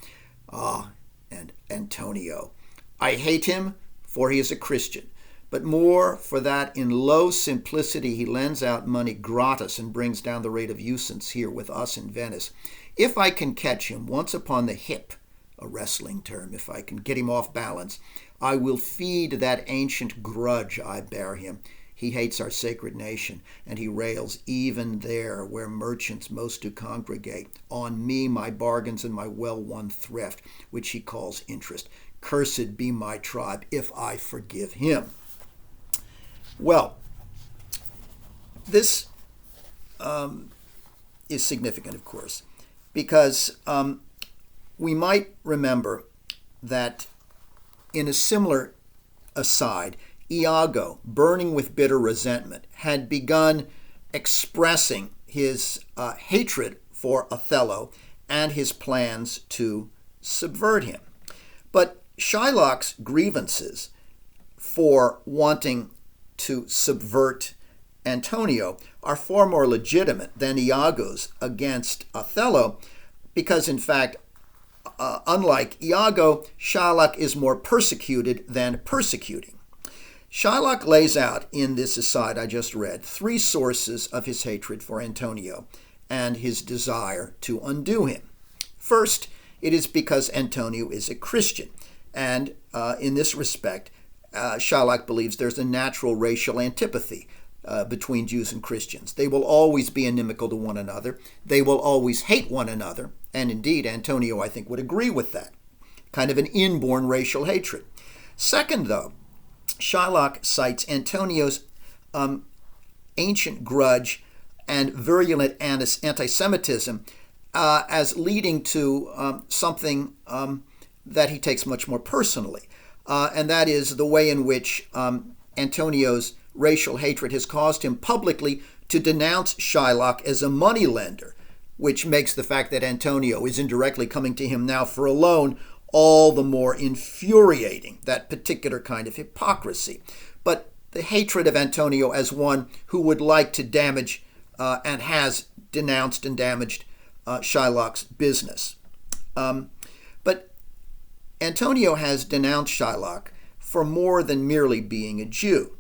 And Antonio, I hate him, for he is a Christian, but more for that in low simplicity he lends out money gratis and brings down the rate of usance here with us in Venice. If I can catch him once upon the hip, a wrestling term, if I can get him off balance, I will feed that ancient grudge I bear him. He hates our sacred nation, and he rails even there where merchants most do congregate, on me, my bargains, and my well-won thrift, which he calls interest. Cursed be my tribe if I forgive him. Well, this is significant, of course, because we might remember that in a similar aside, Iago, burning with bitter resentment, had begun expressing his hatred for Othello and his plans to subvert him. But Shylock's grievances for wanting to subvert Antonio are far more legitimate than Iago's against Othello, because in fact, unlike Iago, Shylock is more persecuted than persecuting. Shylock lays out in this aside I just read 3 sources of his hatred for Antonio and his desire to undo him. First, it is because Antonio is a Christian, and in this respect, Shylock believes there's a natural racial antipathy between Jews and Christians. They will always be inimical to one another. They will always hate one another, and indeed, Antonio, I think, would agree with that. Kind of an inborn racial hatred. Second, though, Shylock cites Antonio's ancient grudge and virulent anti-Semitism as leading to something that he takes much more personally, and that is the way in which Antonio's racial hatred has caused him publicly to denounce Shylock as a moneylender, which makes the fact that Antonio is indirectly coming to him now for a loan all the more infuriating, that particular kind of hypocrisy. But the hatred of Antonio as one who would like to damage and has denounced and damaged Shylock's business. But Antonio has denounced Shylock for more than merely being a Jew.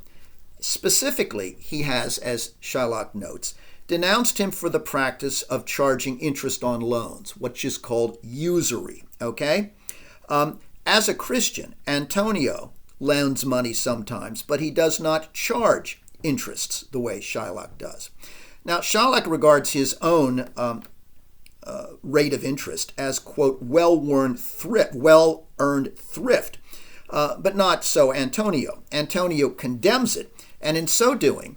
Specifically, he has, as Shylock notes, denounced him for the practice of charging interest on loans, which is called usury, okay? As a Christian, Antonio lends money sometimes, but he does not charge interests the way Shylock does. Now, Shylock regards his own rate of interest as, quote, well-earned thrift, but not so Antonio. Antonio condemns it, and in so doing,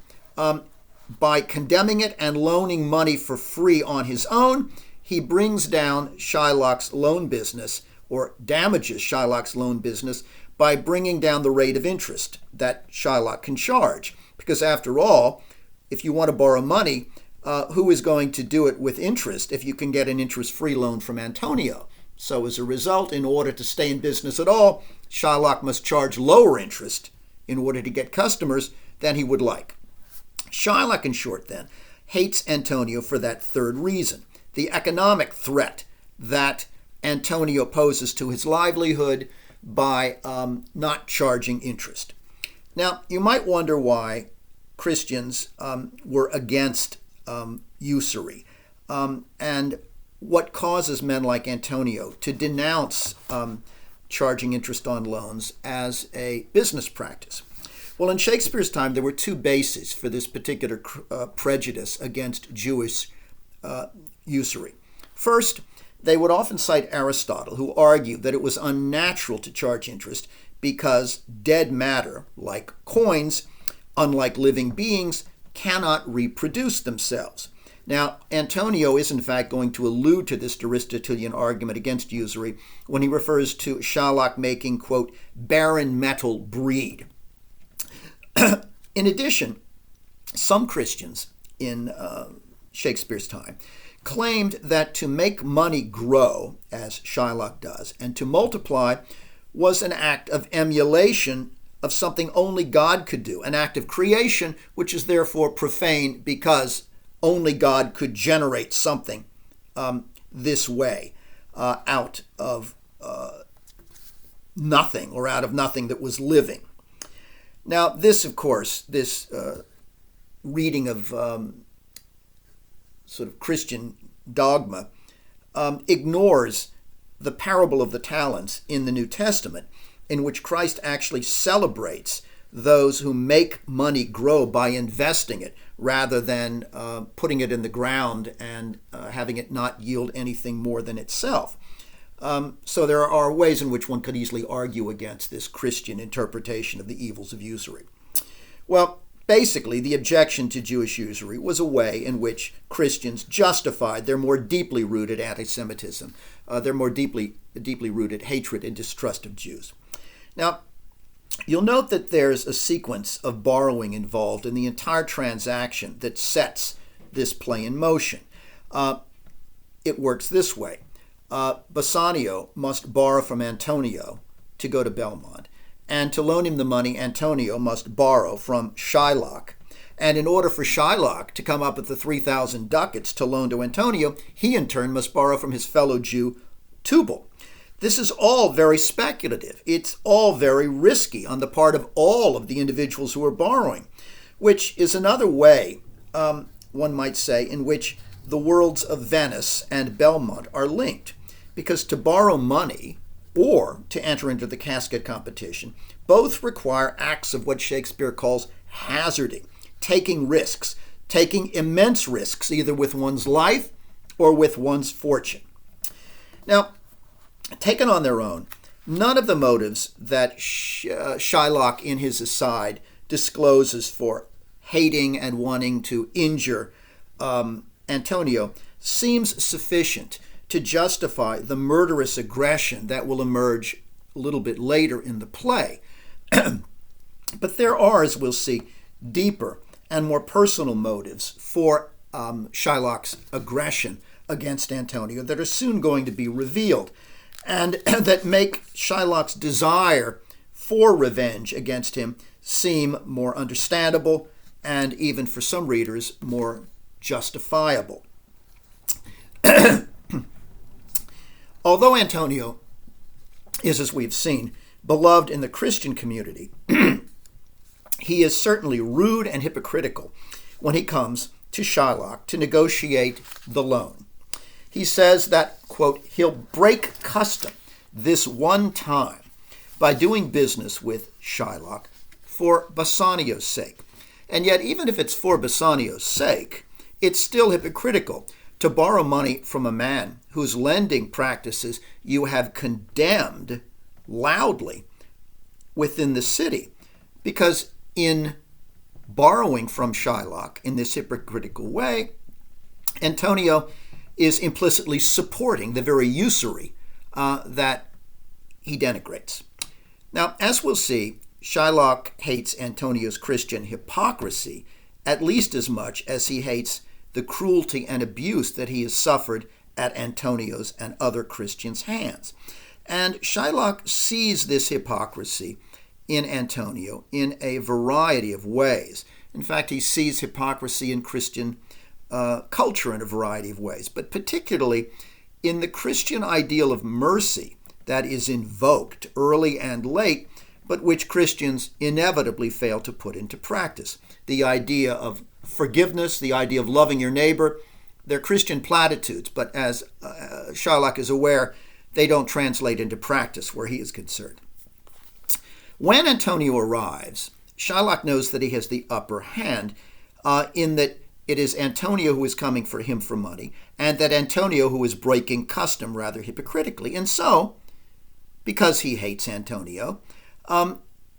by condemning it and loaning money for free on his own, he brings down Shylock's loan business, or damages Shylock's loan business, by bringing down the rate of interest that Shylock can charge. Because after all, if you want to borrow money, who is going to do it with interest if you can get an interest-free loan from Antonio? So as a result, in order to stay in business at all, Shylock must charge lower interest in order to get customers than he would like. Shylock, in short, then, hates Antonio for that third reason, the economic threat that Antonio poses to his livelihood by not charging interest. Now, you might wonder why Christians were against usury and what causes men like Antonio to denounce charging interest on loans as a business practice. Well, in Shakespeare's time, there were 2 bases for this particular prejudice against Jewish usury. First, they would often cite Aristotle, who argued that it was unnatural to charge interest because dead matter, like coins, unlike living beings, cannot reproduce themselves. Now, Antonio is in fact going to allude to this Aristotelian argument against usury when he refers to Shylock making, quote, barren metal breed. In addition, some Christians in Shakespeare's time claimed that to make money grow, as Shylock does, and to multiply was an act of emulation of something only God could do, an act of creation, which is therefore profane because only God could generate something this way out of nothing, or out of nothing that was living. Now, this, of course, this reading of sort of Christian dogma ignores the parable of the talents in the New Testament, in which Christ actually celebrates those who make money grow by investing it rather than putting it in the ground and having it not yield anything more than itself. So there are ways in which one could easily argue against this Christian interpretation of the evils of usury. Well, basically, the objection to Jewish usury was a way in which Christians justified their more deeply rooted anti-Semitism, their more deeply rooted hatred and distrust of Jews. Now, you'll note that there's a sequence of borrowing involved in the entire transaction that sets this play in motion. It works this way. Bassanio must borrow from Antonio to go to Belmont. And to loan him the money, Antonio must borrow from Shylock. And in order for Shylock to come up with the 3,000 ducats to loan to Antonio, he in turn must borrow from his fellow Jew, Tubal. This is all very speculative. It's all very risky on the part of all of the individuals who are borrowing, which is another way, one might say, in which the worlds of Venice and Belmont are linked. Because to borrow money or to enter into the casket competition both require acts of what Shakespeare calls hazarding, taking risks, taking immense risks, either with one's life or with one's fortune. Now, taken on their own, none of the motives that Shylock in his aside discloses for hating and wanting to injure Antonio seems sufficient to justify the murderous aggression that will emerge a little bit later in the play. But there are, as we'll see, deeper and more personal motives for Shylock's aggression against Antonio that are soon going to be revealed, and that make Shylock's desire for revenge against him seem more understandable and even for some readers more justifiable. Although Antonio is, as we've seen, beloved in the Christian community, he is certainly rude and hypocritical when he comes to Shylock to negotiate the loan. He says that, quote, he'll break custom this one time by doing business with Shylock for Bassanio's sake. And yet, even if it's for Bassanio's sake, it's still hypocritical to borrow money from a man whose lending practices you have condemned loudly within the city. Because in borrowing from Shylock in this hypocritical way, Antonio is implicitly supporting the very usury that he denigrates. Now, as we'll see, Shylock hates Antonio's Christian hypocrisy at least as much as he hates the cruelty and abuse that he has suffered at Antonio's and other Christians' hands. And Shylock sees this hypocrisy in Antonio in a variety of ways. In fact, he sees hypocrisy in Christian culture in a variety of ways, but particularly in the Christian ideal of mercy that is invoked early and late, but which Christians inevitably fail to put into practice. The idea of forgiveness, the idea of loving your neighbor, they're Christian platitudes, but as Shylock is aware, they don't translate into practice where he is concerned. When Antonio arrives, Shylock knows that he has the upper hand in that it is Antonio who is coming for him for money, and that Antonio who is breaking custom rather hypocritically. And so, because he hates Antonio,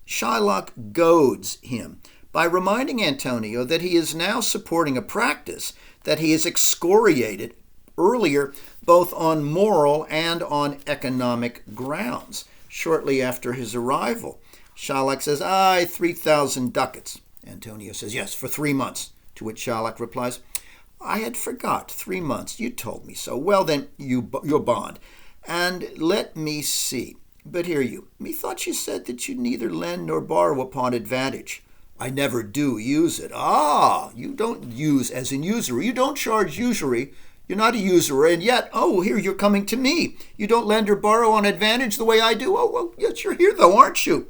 Shylock goads him by reminding Antonio that he is now supporting a practice that he has excoriated earlier both on moral and on economic grounds. Shortly after his arrival, Shylock says, 3,000 ducats. Antonio says, yes, for 3 months. To which Shylock replies, I had forgot 3 months. You told me so. Well, then, your bond. And let me see. But hear you. Methought you said that you neither lend nor borrow upon advantage. I never do use it. You don't use as in usury. You don't charge usury. You're not a usurer, and yet, here you're coming to me. You don't lend or borrow on advantage the way I do. Yes, you're here though, aren't you?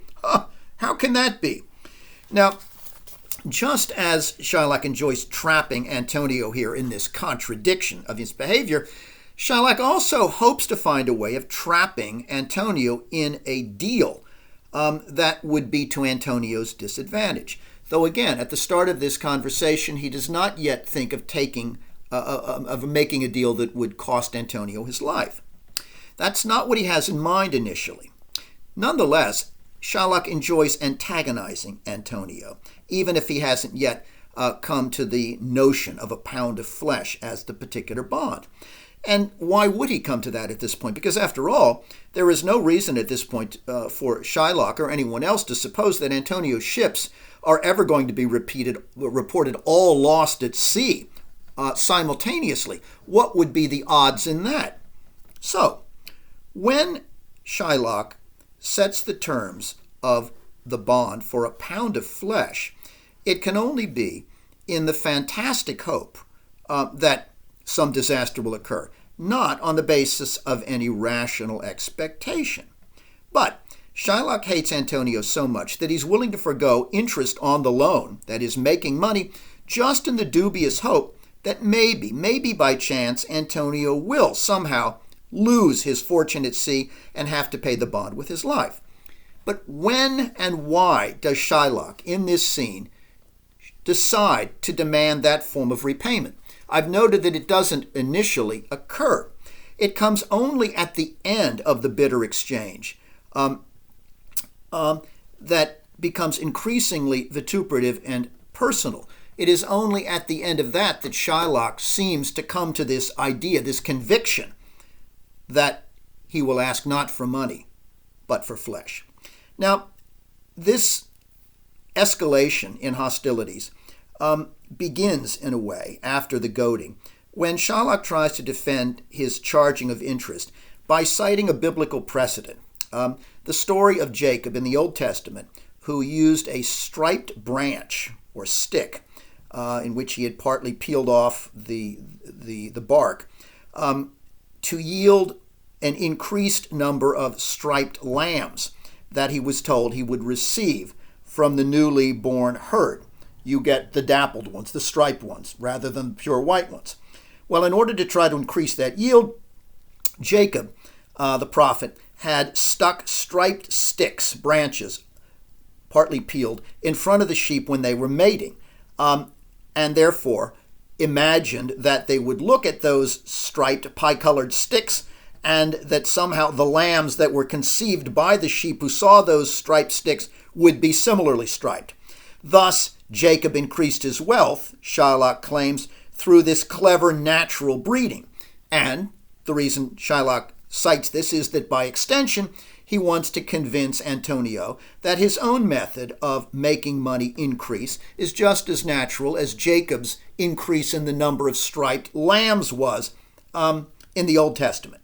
How can that be? Now, just as Shylock enjoys trapping Antonio here in this contradiction of his behavior, Shylock also hopes to find a way of trapping Antonio in a deal that would be to Antonio's disadvantage. Though again, at the start of this conversation, he does not yet think of making a deal that would cost Antonio his life. That's not what he has in mind initially. Nonetheless, Shylock enjoys antagonizing Antonio, even if he hasn't yet come to the notion of a pound of flesh as the particular bond. And why would he come to that at this point? Because after all, there is no reason at this point for Shylock or anyone else to suppose that Antonio's ships are ever going to be reported all lost at sea simultaneously. What would be the odds in that? So, when Shylock sets the terms of the bond for a pound of flesh, it can only be in the fantastic hope that some disaster will occur, not on the basis of any rational expectation. But Shylock hates Antonio so much that he's willing to forego interest on the loan, that is, making money, just in the dubious hope that maybe by chance, Antonio will somehow lose his fortune at sea and have to pay the bond with his life. But when and why does Shylock, in this scene, decide to demand that form of repayment? I've noted that it doesn't initially occur. It comes only at the end of the bitter exchange that becomes increasingly vituperative and personal. It is only at the end of that Shylock seems to come to this idea, this conviction, that he will ask not for money, but for flesh. Now, this escalation in hostilities begins, in a way, after the goading, when Shylock tries to defend his charging of interest by citing a biblical precedent. The story of Jacob in the Old Testament, who used a striped branch or stick in which he had partly peeled off the bark to yield an increased number of striped lambs that he was told he would receive from the newly born herd. You get the dappled ones, the striped ones, rather than pure white ones. Well, in order to try to increase that yield, Jacob, the prophet, had stuck striped sticks, branches, partly peeled, in front of the sheep when they were mating, and therefore imagined that they would look at those striped pie-colored sticks and that somehow the lambs that were conceived by the sheep who saw those striped sticks would be similarly striped. Thus, Jacob increased his wealth, Shylock claims, through this clever natural breeding. And the reason Shylock cites this is that by extension, he wants to convince Antonio that his own method of making money increase is just as natural as Jacob's increase in the number of striped lambs was in the Old Testament.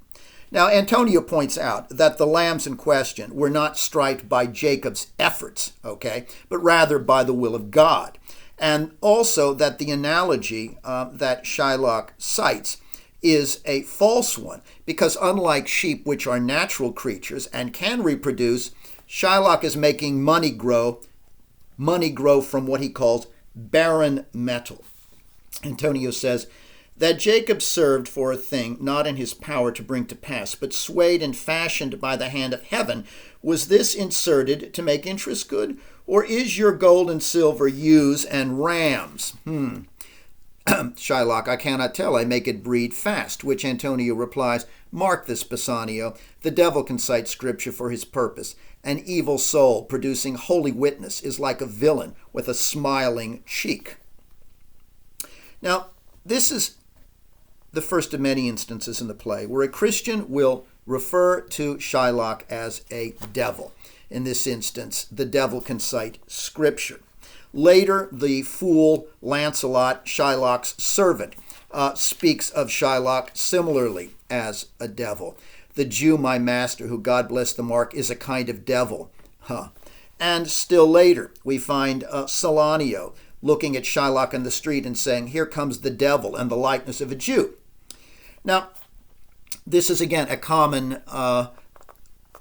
Now, Antonio points out that the lambs in question were not striped by Jacob's efforts, but rather by the will of God. And also that the analogy that Shylock cites is a false one, because unlike sheep, which are natural creatures and can reproduce, Shylock is making money grow from what he calls barren metal. Antonio says that Jacob served for a thing not in his power to bring to pass, but swayed and fashioned by the hand of heaven. Was this inserted to make interest good? Or is your gold and silver ewes and rams? Shylock, I cannot tell, I make it breed fast, which Antonio replies, mark this, Bassanio, the devil can cite scripture for his purpose. An evil soul producing holy witness is like a villain with a smiling cheek. Now, this is the first of many instances in the play where a Christian will refer to Shylock as a devil. In this instance, the devil can cite scripture. Later, the fool Lancelot, Shylock's servant, speaks of Shylock similarly as a devil. The Jew, my master, who God bless the mark, is a kind of devil. And still later, we find Salanio looking at Shylock in the street and saying, here comes the devil and the likeness of a Jew. Now, this is again a common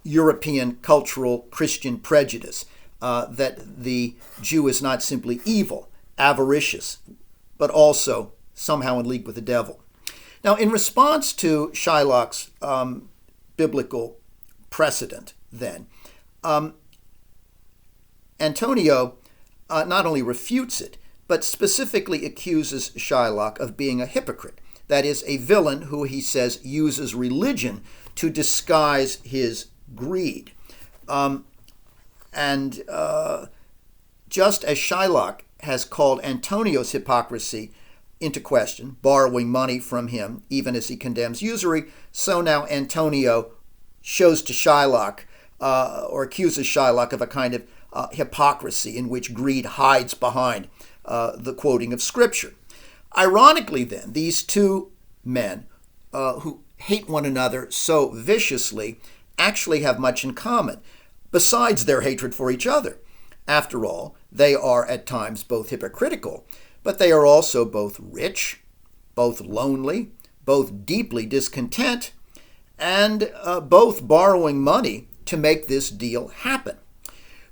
European cultural Christian prejudice. that the Jew is not simply evil, avaricious, but also somehow in league with the devil. Now, in response to Shylock's biblical precedent, then, Antonio not only refutes it, but specifically accuses Shylock of being a hypocrite. That is, a villain who, he says, uses religion to disguise his greed. Just as Shylock has called Antonio's hypocrisy into question, borrowing money from him, even as he condemns usury, so now Antonio shows to Shylock, or accuses Shylock of a kind of hypocrisy in which greed hides behind the quoting of Scripture. Ironically, then, these two men who hate one another so viciously actually have much in common, besides their hatred for each other. After all, they are at times both hypocritical, but they are also both rich, both lonely, both deeply discontent, and both borrowing money to make this deal happen.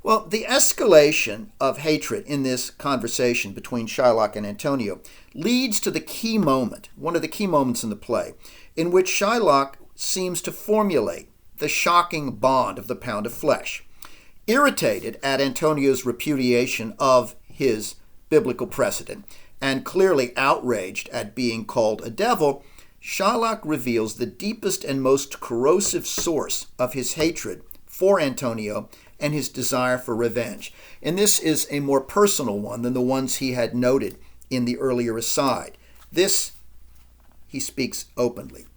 Well, the escalation of hatred in this conversation between Shylock and Antonio leads to the key moment, one of the key moments in the play, in which Shylock seems to formulate the shocking bond of the pound of flesh. Irritated at Antonio's repudiation of his biblical precedent, and clearly outraged at being called a devil, Shylock reveals the deepest and most corrosive source of his hatred for Antonio and his desire for revenge. And this is a more personal one than the ones he had noted in the earlier aside. This, he speaks openly.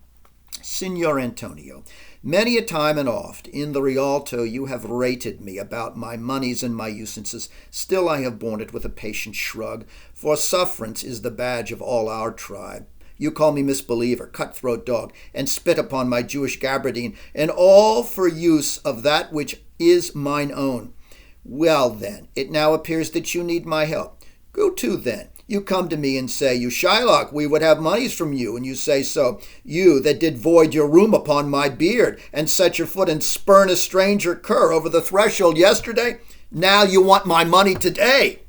Signor Antonio, many a time and oft in the Rialto you have rated me about my moneys and my usances. Still I have borne it with a patient shrug, for sufferance is the badge of all our tribe. You call me misbeliever, cutthroat dog, and spit upon my Jewish gabardine, and all for use of that which is mine own. Well, then, it now appears that you need my help. Go to, then. You come to me and say, you Shylock, we would have monies from you, and you say so. You that did void your room upon my beard, and set your foot and spurn a stranger cur over the threshold yesterday, now you want my money today.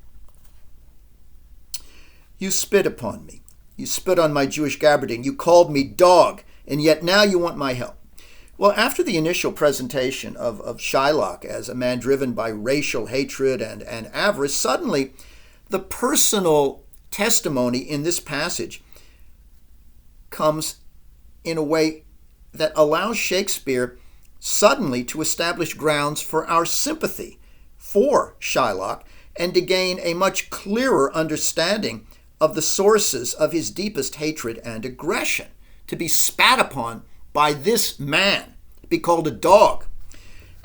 You spit upon me. You spit on my Jewish gabardine. You called me dog, and yet now you want my help. Well, after the initial presentation of Shylock as a man driven by racial hatred and avarice, suddenly the personal testimony in this passage comes in a way that allows Shakespeare suddenly to establish grounds for our sympathy for Shylock and to gain a much clearer understanding of the sources of his deepest hatred and aggression. To be spat upon by this man, be called a dog.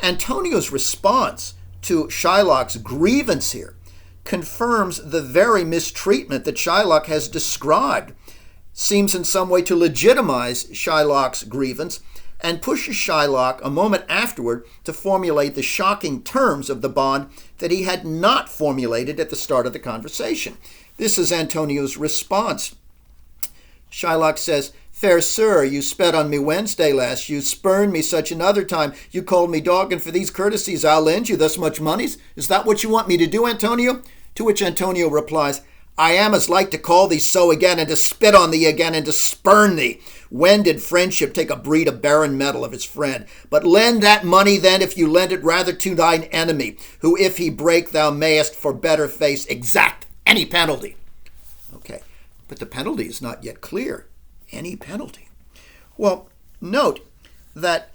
Antonio's response to Shylock's grievance here confirms the very mistreatment that Shylock has described, seems in some way to legitimize Shylock's grievance, and pushes Shylock a moment afterward to formulate the shocking terms of the bond that he had not formulated at the start of the conversation. This is Antonio's response. Shylock says, Fair sir, you spat on me Wednesday last, you spurned me such another time, you called me dog, and for these courtesies I'll lend you thus much monies. Is that what you want me to do, Antonio? To which Antonio replies, I am as like to call thee so again, and to spit on thee again, and to spurn thee. When did friendship take a breed of barren metal of his friend? But lend that money then, if you lend it rather to thine enemy, who if he break thou mayest for better face exact any penalty. Okay, but the penalty is not yet clear. Any penalty. Well, note that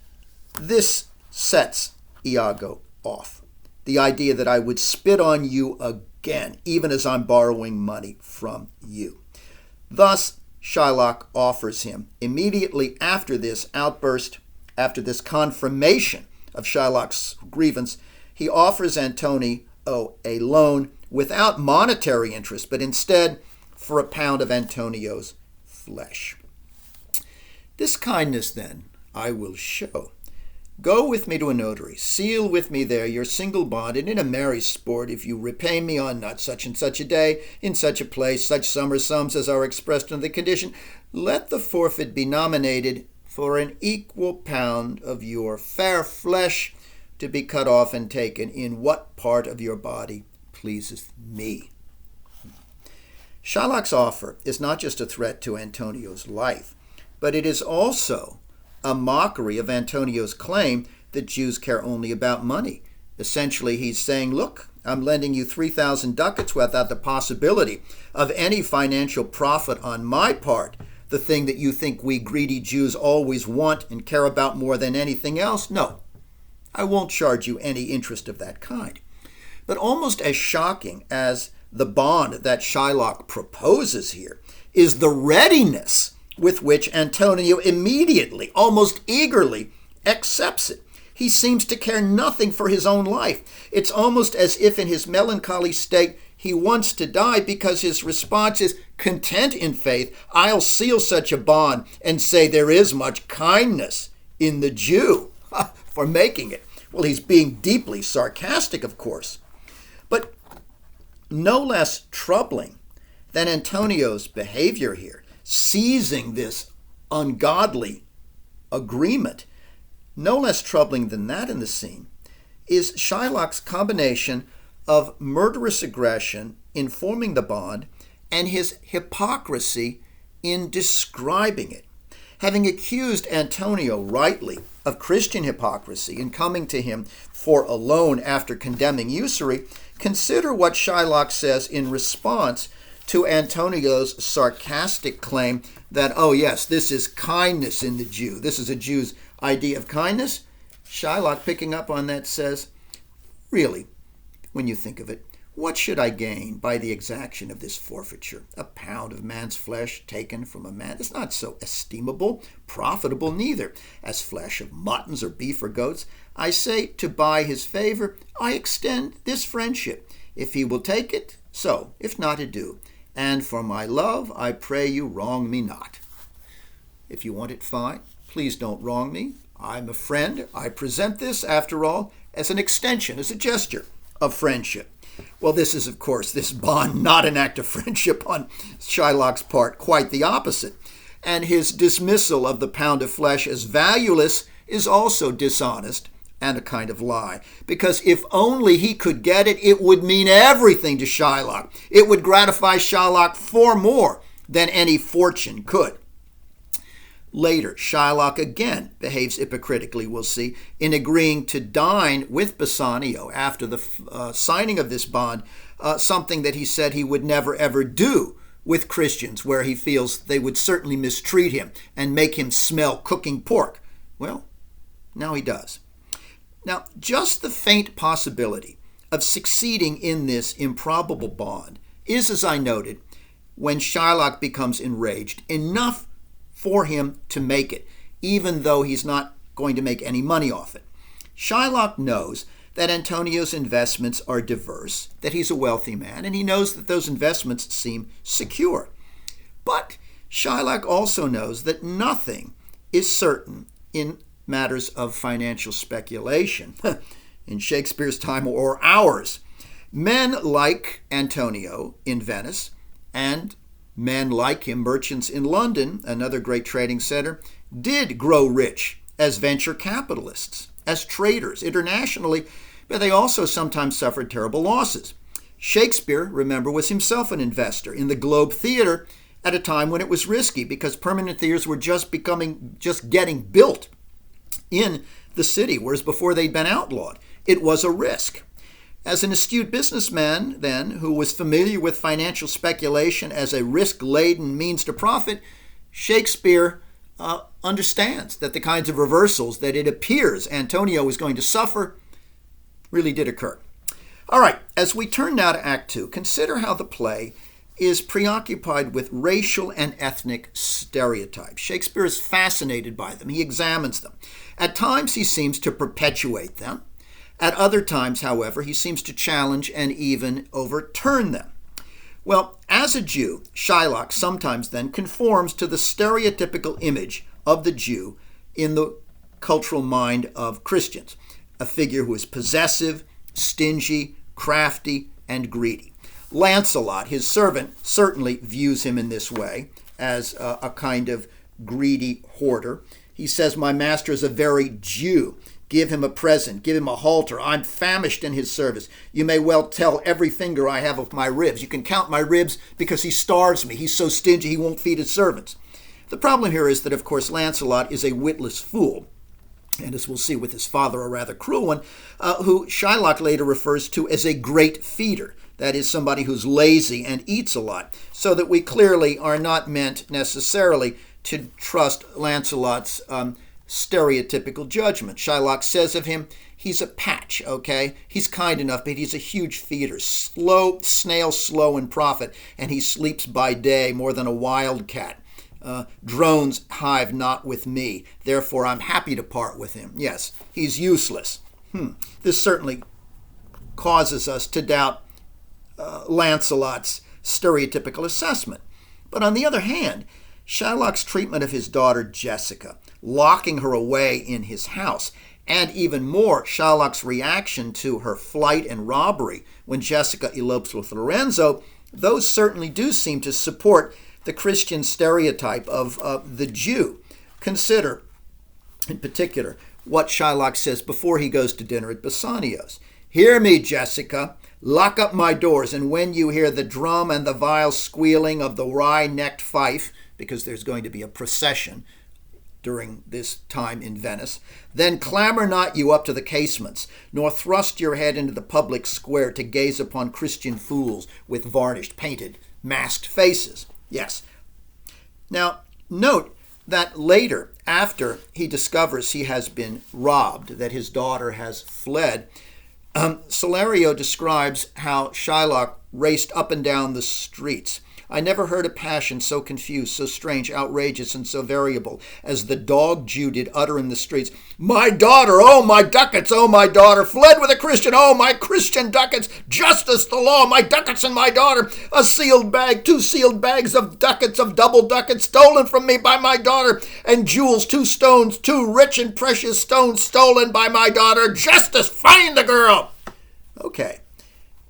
this sets Iago off. The idea that I would spit on you again, even as I'm borrowing money from you. Thus, Shylock offers him, immediately after this outburst, after this confirmation of Shylock's grievance, he offers Antonio a loan without monetary interest, but instead for a pound of Antonio's flesh. This kindness, then, I will show. Go with me to a notary, seal with me there your single bond, and in a merry sport, if you repay me on not such and such a day, in such a place, such sum or sums as are expressed under the condition, let the forfeit be nominated for an equal pound of your fair flesh, to be cut off and taken. In what part of your body pleaseth me? Shylock's offer is not just a threat to Antonio's life, but it is also a mockery of Antonio's claim that Jews care only about money. Essentially, he's saying, look, I'm lending you 3,000 ducats without the possibility of any financial profit on my part, the thing that you think we greedy Jews always want and care about more than anything else. No, I won't charge you any interest of that kind. But almost as shocking as the bond that Shylock proposes here is the readiness with which Antonio immediately, almost eagerly, accepts it. He seems to care nothing for his own life. It's almost as if in his melancholy state he wants to die, because his response is, content in faith, I'll seal such a bond and say there is much kindness in the Jew for making it. Well, he's being deeply sarcastic, of course. But no less troubling than Antonio's behavior here, seizing this ungodly agreement, no less troubling than that in the scene, is Shylock's combination of murderous aggression in forming the bond and his hypocrisy in describing it. Having accused Antonio rightly of Christian hypocrisy in coming to him for a loan after condemning usury, consider what Shylock says in response to Antonio's sarcastic claim that, oh yes, this is kindness in the Jew. This is a Jew's idea of kindness. Shylock, picking up on that, says, really, when you think of it, what should I gain by the exaction of this forfeiture? A pound of man's flesh taken from a man is not so estimable, profitable neither, as flesh of muttons or beef or goats. I say, to buy his favor, I extend this friendship. If he will take it, so; if not, adieu. And for my love, I pray you wrong me not. If you want it, fine. Please don't wrong me. I'm a friend. I present this, after all, as an extension, as a gesture of friendship. Well, this is, of course, this bond, not an act of friendship on Shylock's part, quite the opposite. And his dismissal of the pound of flesh as valueless is also dishonest and a kind of lie. Because if only he could get it, it would mean everything to Shylock. It would gratify Shylock far more than any fortune could. Later, Shylock again behaves hypocritically, we'll see, in agreeing to dine with Bassanio after the signing of this bond, something that he said he would never ever do with Christians, where he feels they would certainly mistreat him and make him smell cooking pork. Well, now he does. Now, just the faint possibility of succeeding in this improbable bond is, as I noted, when Shylock becomes enraged, enough for him to make it, even though he's not going to make any money off it. Shylock knows that Antonio's investments are diverse, that he's a wealthy man, and he knows that those investments seem secure. But Shylock also knows that nothing is certain in matters of financial speculation in Shakespeare's time or ours. Men like Antonio in Venice and men like him, merchants in London, another great trading center, did grow rich as venture capitalists, as traders internationally, but they also sometimes suffered terrible losses. Shakespeare, remember, was himself an investor in the Globe Theater at a time when it was risky because permanent theaters were just getting built in the city, whereas before they'd been outlawed. It was a risk. As an astute businessman, then, who was familiar with financial speculation as a risk-laden means to profit, Shakespeare understands that the kinds of reversals that it appears Antonio is going to suffer really did occur. All right, as we turn now to Act 2, consider how the play is preoccupied with racial and ethnic stereotypes. Shakespeare is fascinated by them. He examines them. At times, he seems to perpetuate them. At other times, however, he seems to challenge and even overturn them. Well, as a Jew, Shylock sometimes then conforms to the stereotypical image of the Jew in the cultural mind of Christians, a figure who is possessive, stingy, crafty, and greedy. Lancelot, his servant, certainly views him in this way as a kind of greedy hoarder. He says, my master is a very Jew, Give him a present. Give him a halter. I'm famished in his service. You may well tell every finger I have of my ribs. You can count my ribs because he starves me. He's so stingy he won't feed his servants. The problem here is that, of course, Lancelot is a witless fool, and as we'll see with his father, a rather cruel one, who Shylock later refers to as a great feeder. That is, somebody who's lazy and eats a lot. So that we clearly are not meant necessarily to trust Lancelot's stereotypical judgment. Shylock says of him, he's a patch, okay? He's kind enough, but he's a huge feeder. Snail slow in profit, and he sleeps by day more than a wildcat. Drones hive not with me, therefore I'm happy to part with him. Yes, he's useless. This certainly causes us to doubt Lancelot's stereotypical assessment. But on the other hand, Shylock's treatment of his daughter Jessica, locking her away in his house, and even more, Shylock's reaction to her flight and robbery when Jessica elopes with Lorenzo, those certainly do seem to support the Christian stereotype of the Jew. Consider, in particular, what Shylock says before he goes to dinner at Bassanio's. Hear me, Jessica. Lock up my doors, and when you hear the drum and the vile squealing of the wry-necked fife, because there's going to be a procession during this time in Venice, then clamber not you up to the casements, nor thrust your head into the public square to gaze upon Christian fools with varnished, painted, masked faces. Yes. Now, note that later, after he discovers he has been robbed, that his daughter has fled, Salerio describes how Shylock raced up and down the streets. I never heard a passion so confused, so strange, outrageous, and so variable as the dog Jew did utter in the streets. My daughter, oh my ducats, oh my daughter, fled with a Christian, oh my Christian ducats, justice, the law, my ducats and my daughter, a sealed bag, 2 sealed bags of ducats, of double ducats, stolen from me by my daughter, and jewels, 2 stones, 2 rich and precious stones, stolen by my daughter, justice, find the girl. Okay,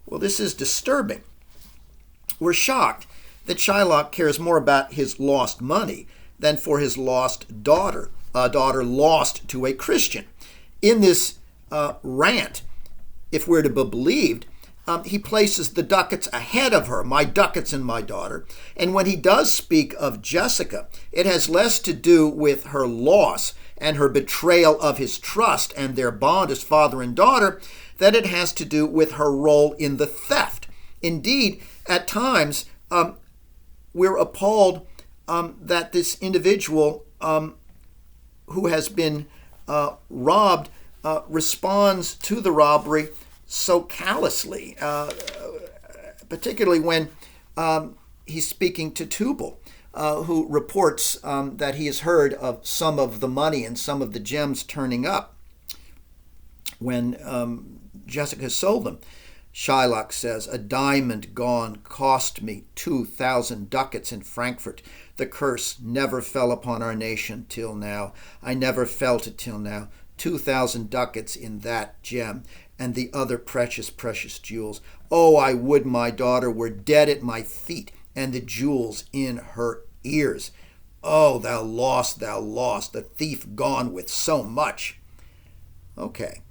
well, this is disturbing. We're shocked that Shylock cares more about his lost money than for his lost daughter, a daughter lost to a Christian. In this rant, if we're to be believed, he places the ducats ahead of her, my ducats and my daughter. And when he does speak of Jessica, it has less to do with her loss and her betrayal of his trust and their bond as father and daughter, than it has to do with her role in the theft. Indeed, at times, we're appalled that this individual who has been robbed responds to the robbery so callously, particularly when he's speaking to Tubal, who reports that he has heard of some of the money and some of the gems turning up when Jessica sold them. Shylock says, a diamond gone cost me 2,000 ducats in Frankfurt. The curse never fell upon our nation till now. I never felt it till now. 2,000 ducats in that gem and the other precious, precious jewels. Oh, I would my daughter were dead at my feet and the jewels in her ears. Oh, thou lost, the thief gone with so much. Okay,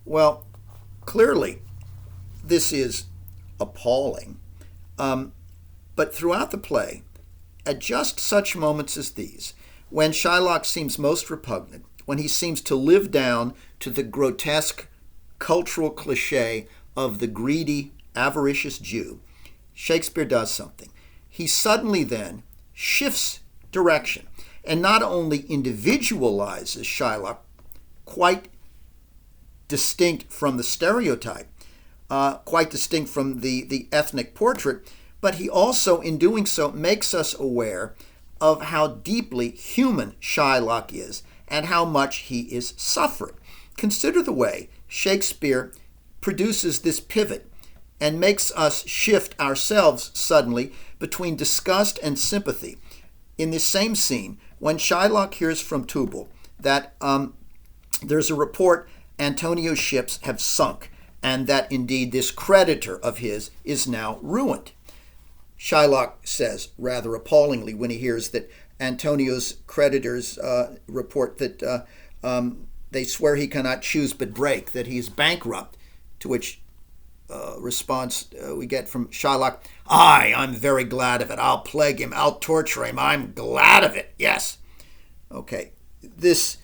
well, clearly, this is appalling. But throughout the play, at just such moments as these, when Shylock seems most repugnant, when he seems to live down to the grotesque cultural cliche of the greedy, avaricious Jew, Shakespeare does something. He suddenly then shifts direction and not only individualizes Shylock, quite distinct from the stereotype, quite distinct from the ethnic portrait, but he also, in doing so, makes us aware of how deeply human Shylock is and how much he is suffering. Consider the way Shakespeare produces this pivot and makes us shift ourselves suddenly between disgust and sympathy in this same scene when Shylock hears from Tubal that there's a report Antonio's ships have sunk and that indeed this creditor of his is now ruined. Shylock says rather appallingly when he hears that Antonio's creditors report that they swear he cannot choose but break, that he is bankrupt, to which response we get from Shylock, "Aye, I'm very glad of it. I'll plague him. I'll torture him. I'm glad of it. Yes." Okay, this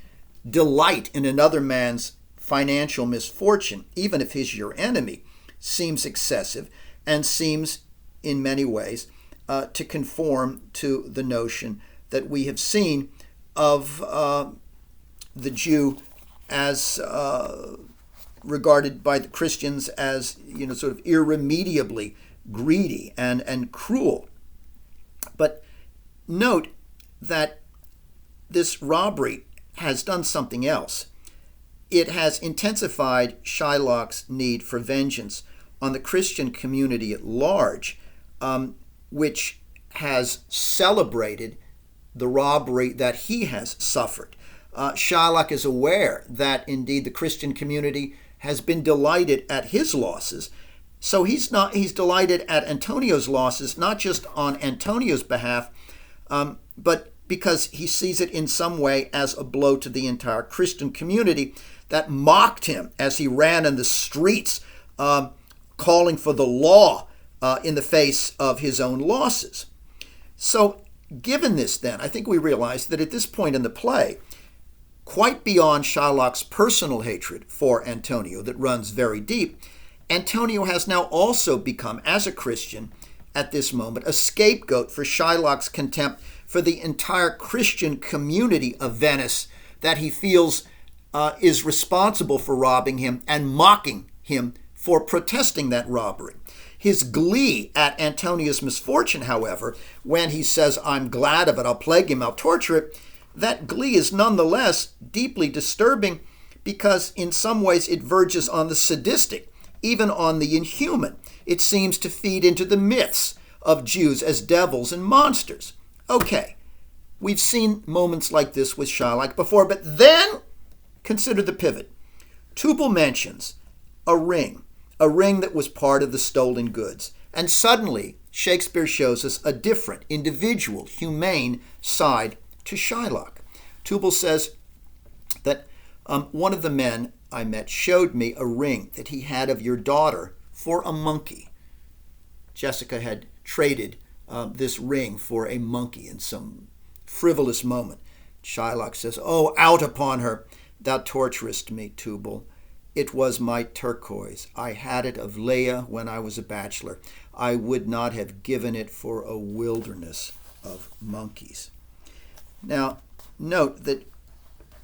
delight in another man's financial misfortune, even if he's your enemy, seems excessive and seems in many ways to conform to the notion that we have seen of the Jew as regarded by the Christians as, sort of irremediably greedy and cruel. But note that this robbery has done something else. It has intensified Shylock's need for vengeance on the Christian community at large, which has celebrated the robbery that he has suffered. Shylock is aware that indeed the Christian community has been delighted at his losses. So he's delighted at Antonio's losses, not just on Antonio's behalf, but because he sees it in some way as a blow to the entire Christian community that mocked him as he ran in the streets, calling for the law in the face of his own losses. So given this, then, I think we realize that at this point in the play, quite beyond Shylock's personal hatred for Antonio that runs very deep, Antonio has now also become, as a Christian at this moment, a scapegoat for Shylock's contempt for the entire Christian community of Venice that he feels is responsible for robbing him and mocking him for protesting that robbery. His glee at Antonio's misfortune, however, when he says, "I'm glad of it, I'll plague him, I'll torture it," that glee is nonetheless deeply disturbing because in some ways it verges on the sadistic, even on the inhuman. It seems to feed into the myths of Jews as devils and monsters. Okay, we've seen moments like this with Shylock before, but then consider the pivot. Tubal mentions a ring that was part of the stolen goods, and suddenly Shakespeare shows us a different, individual, humane side to Shylock. Tubal says that one of the men I met showed me a ring that he had of your daughter for a monkey. Jessica had traded this ring for a monkey in some frivolous moment. Shylock says, "Oh, out upon her! Thou torturest me, Tubal. It was my turquoise. I had it of Leah when I was a bachelor. I would not have given it for a wilderness of monkeys." Now, note that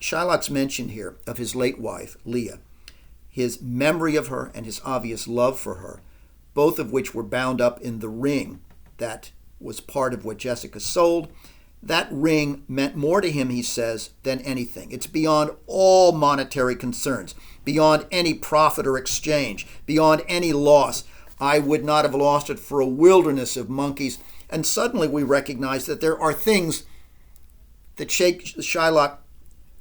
Shylock's mention here of his late wife, Leah, his memory of her and his obvious love for her, both of which were bound up in the ring that was part of what Jessica sold. That ring meant more to him, he says, than anything. It's beyond all monetary concerns, beyond any profit or exchange, beyond any loss. I would not have lost it for a wilderness of monkeys. And suddenly we recognize that there are things that Shylock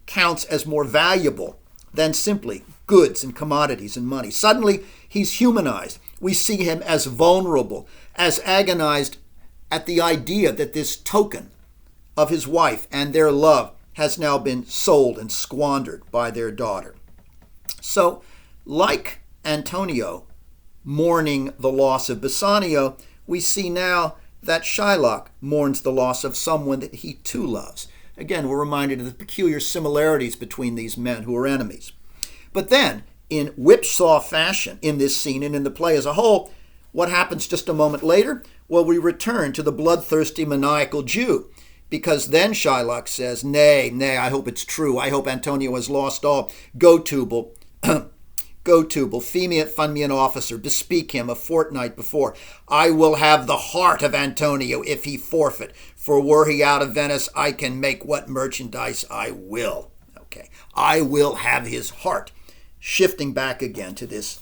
counts as more valuable than simply goods and commodities and money. Suddenly, he's humanized. We see him as vulnerable, as agonized at the idea that this token of his wife and their love has now been sold and squandered by their daughter. So, like Antonio mourning the loss of Bassanio, we see now that Shylock mourns the loss of someone that he too loves. Again, we're reminded of the peculiar similarities between these men who are enemies. But then, in whipsaw fashion, in this scene and in the play as a whole, what happens just a moment later? Well, we return to the bloodthirsty, maniacal Jew. Because then Shylock says, nay, I hope it's true. I hope Antonio has lost all. Go, Tubal. Go, Tubal. Fund me an officer. Bespeak him a fortnight before. I will have the heart of Antonio if he forfeit. For were he out of Venice, I can make what merchandise I will. Okay. I will have his heart. Shifting back again to this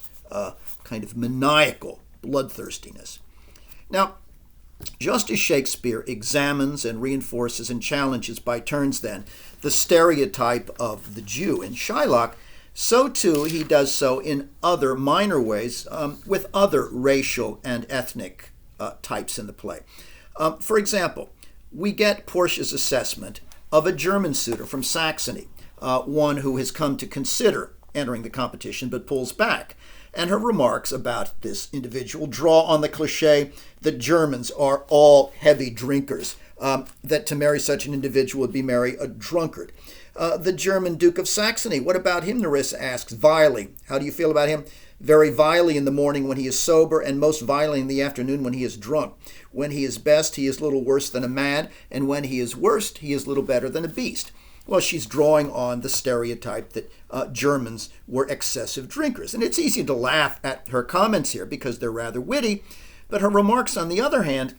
kind of maniacal bloodthirstiness. Now, just as Shakespeare examines and reinforces and challenges by turns then the stereotype of the Jew in Shylock, so too he does so in other minor ways with other racial and ethnic types in the play. For example, we get Portia's assessment of a German suitor from Saxony, one who has come to consider entering the competition but pulls back. And her remarks about this individual draw on the cliche that Germans are all heavy drinkers, that to marry such an individual would be marry a drunkard. The German Duke of Saxony, what about him, Nerissa asks, vilely. How do you feel about him? Very vilely in the morning when he is sober, and most vilely in the afternoon when he is drunk. When he is best, he is little worse than a man, and when he is worst, he is little better than a beast. Well, she's drawing on the stereotype that Germans were excessive drinkers. And it's easy to laugh at her comments here because they're rather witty, but her remarks, on the other hand,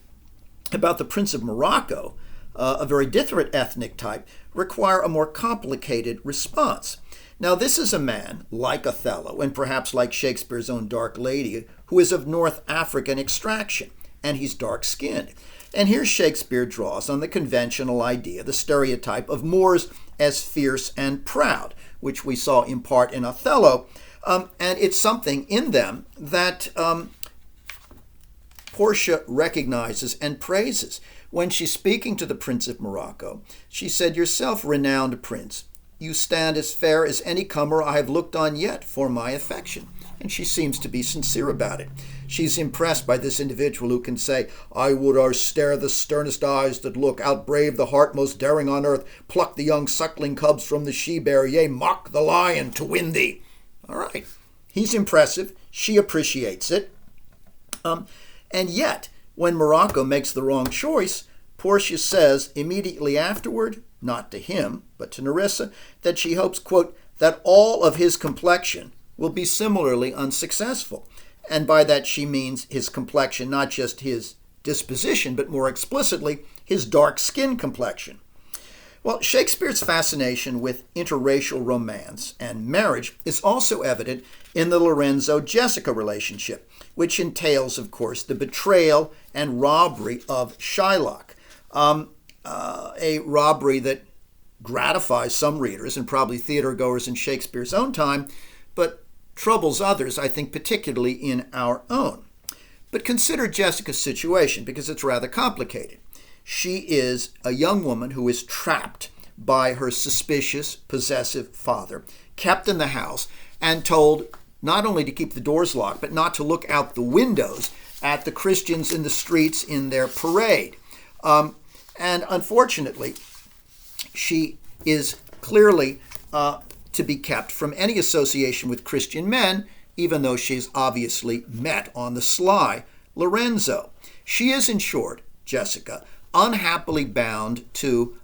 about the Prince of Morocco, a very different ethnic type, require a more complicated response. Now, this is a man, like Othello, and perhaps like Shakespeare's own Dark Lady, who is of North African extraction, and he's dark-skinned. And here Shakespeare draws on the conventional idea, the stereotype of Moors as fierce and proud, which we saw in part in Othello, and it's something in them that Portia recognizes and praises. When she's speaking to the Prince of Morocco, she said, "Yourself, renowned prince, you stand as fair as any comer I have looked on yet for my affection." And she seems to be sincere about it. She's impressed by this individual who can say, "I would o'erstare the sternest eyes that look, outbrave the heart most daring on earth, pluck the young suckling cubs from the she-bear, yea, mock the lion to win thee." All right. He's impressive. She appreciates it. And yet, when Morocco makes the wrong choice, Portia says immediately afterward, not to him, but to Nerissa, that she hopes, quote, that all of his complexion will be similarly unsuccessful. And by that she means his complexion, not just his disposition, but more explicitly, his dark skin complexion. Well, Shakespeare's fascination with interracial romance and marriage is also evident in the Lorenzo-Jessica relationship, which entails, of course, the betrayal and robbery of Shylock, a robbery that gratifies some readers and probably theatergoers in Shakespeare's own time, but troubles others, I think, particularly in our own. But consider Jessica's situation, because it's rather complicated. She is a young woman who is trapped by her suspicious, possessive father, kept in the house, and told not only to keep the doors locked, but not to look out the windows at the Christians in the streets in their parade. And unfortunately, she is clearly to be kept from any association with Christian men, even though she's obviously met on the sly Lorenzo. She is, in short, Jessica, unhappily bound to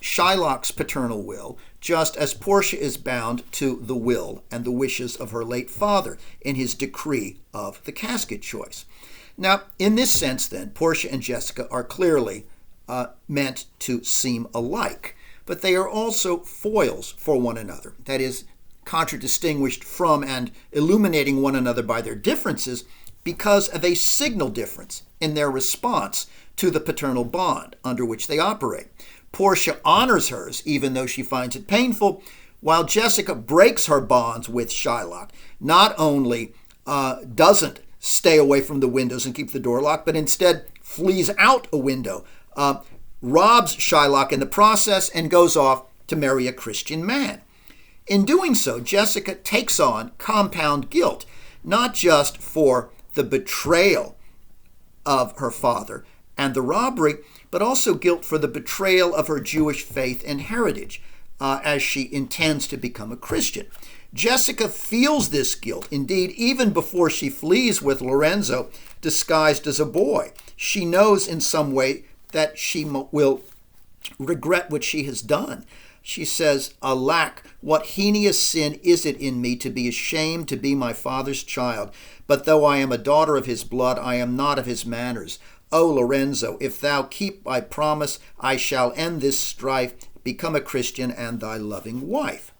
Shylock's paternal will, just as Portia is bound to the will and the wishes of her late father in his decree of the casket choice. Now, in this sense, then, Portia and Jessica are clearly meant to seem alike, but they are also foils for one another, that is, contradistinguished from and illuminating one another by their differences because of a signal difference in their response to the paternal bond under which they operate. Portia honors hers, even though she finds it painful, while Jessica breaks her bonds with Shylock. Not only doesn't stay away from the windows and keep the door locked, but instead flees out a window, robs Shylock in the process, and goes off to marry a Christian man. In doing so, Jessica takes on compound guilt, not just for the betrayal of her father and the robbery, but also guilt for the betrayal of her Jewish faith and heritage, as she intends to become a Christian. Jessica feels this guilt, indeed, even before she flees with Lorenzo, disguised as a boy. She knows in some way that she will regret what she has done. She says, "Alack, what heinous sin is it in me to be ashamed to be my father's child? But though I am a daughter of his blood, I am not of his manners. O Lorenzo, if thou keep thy promise, I shall end this strife, become a Christian and thy loving wife."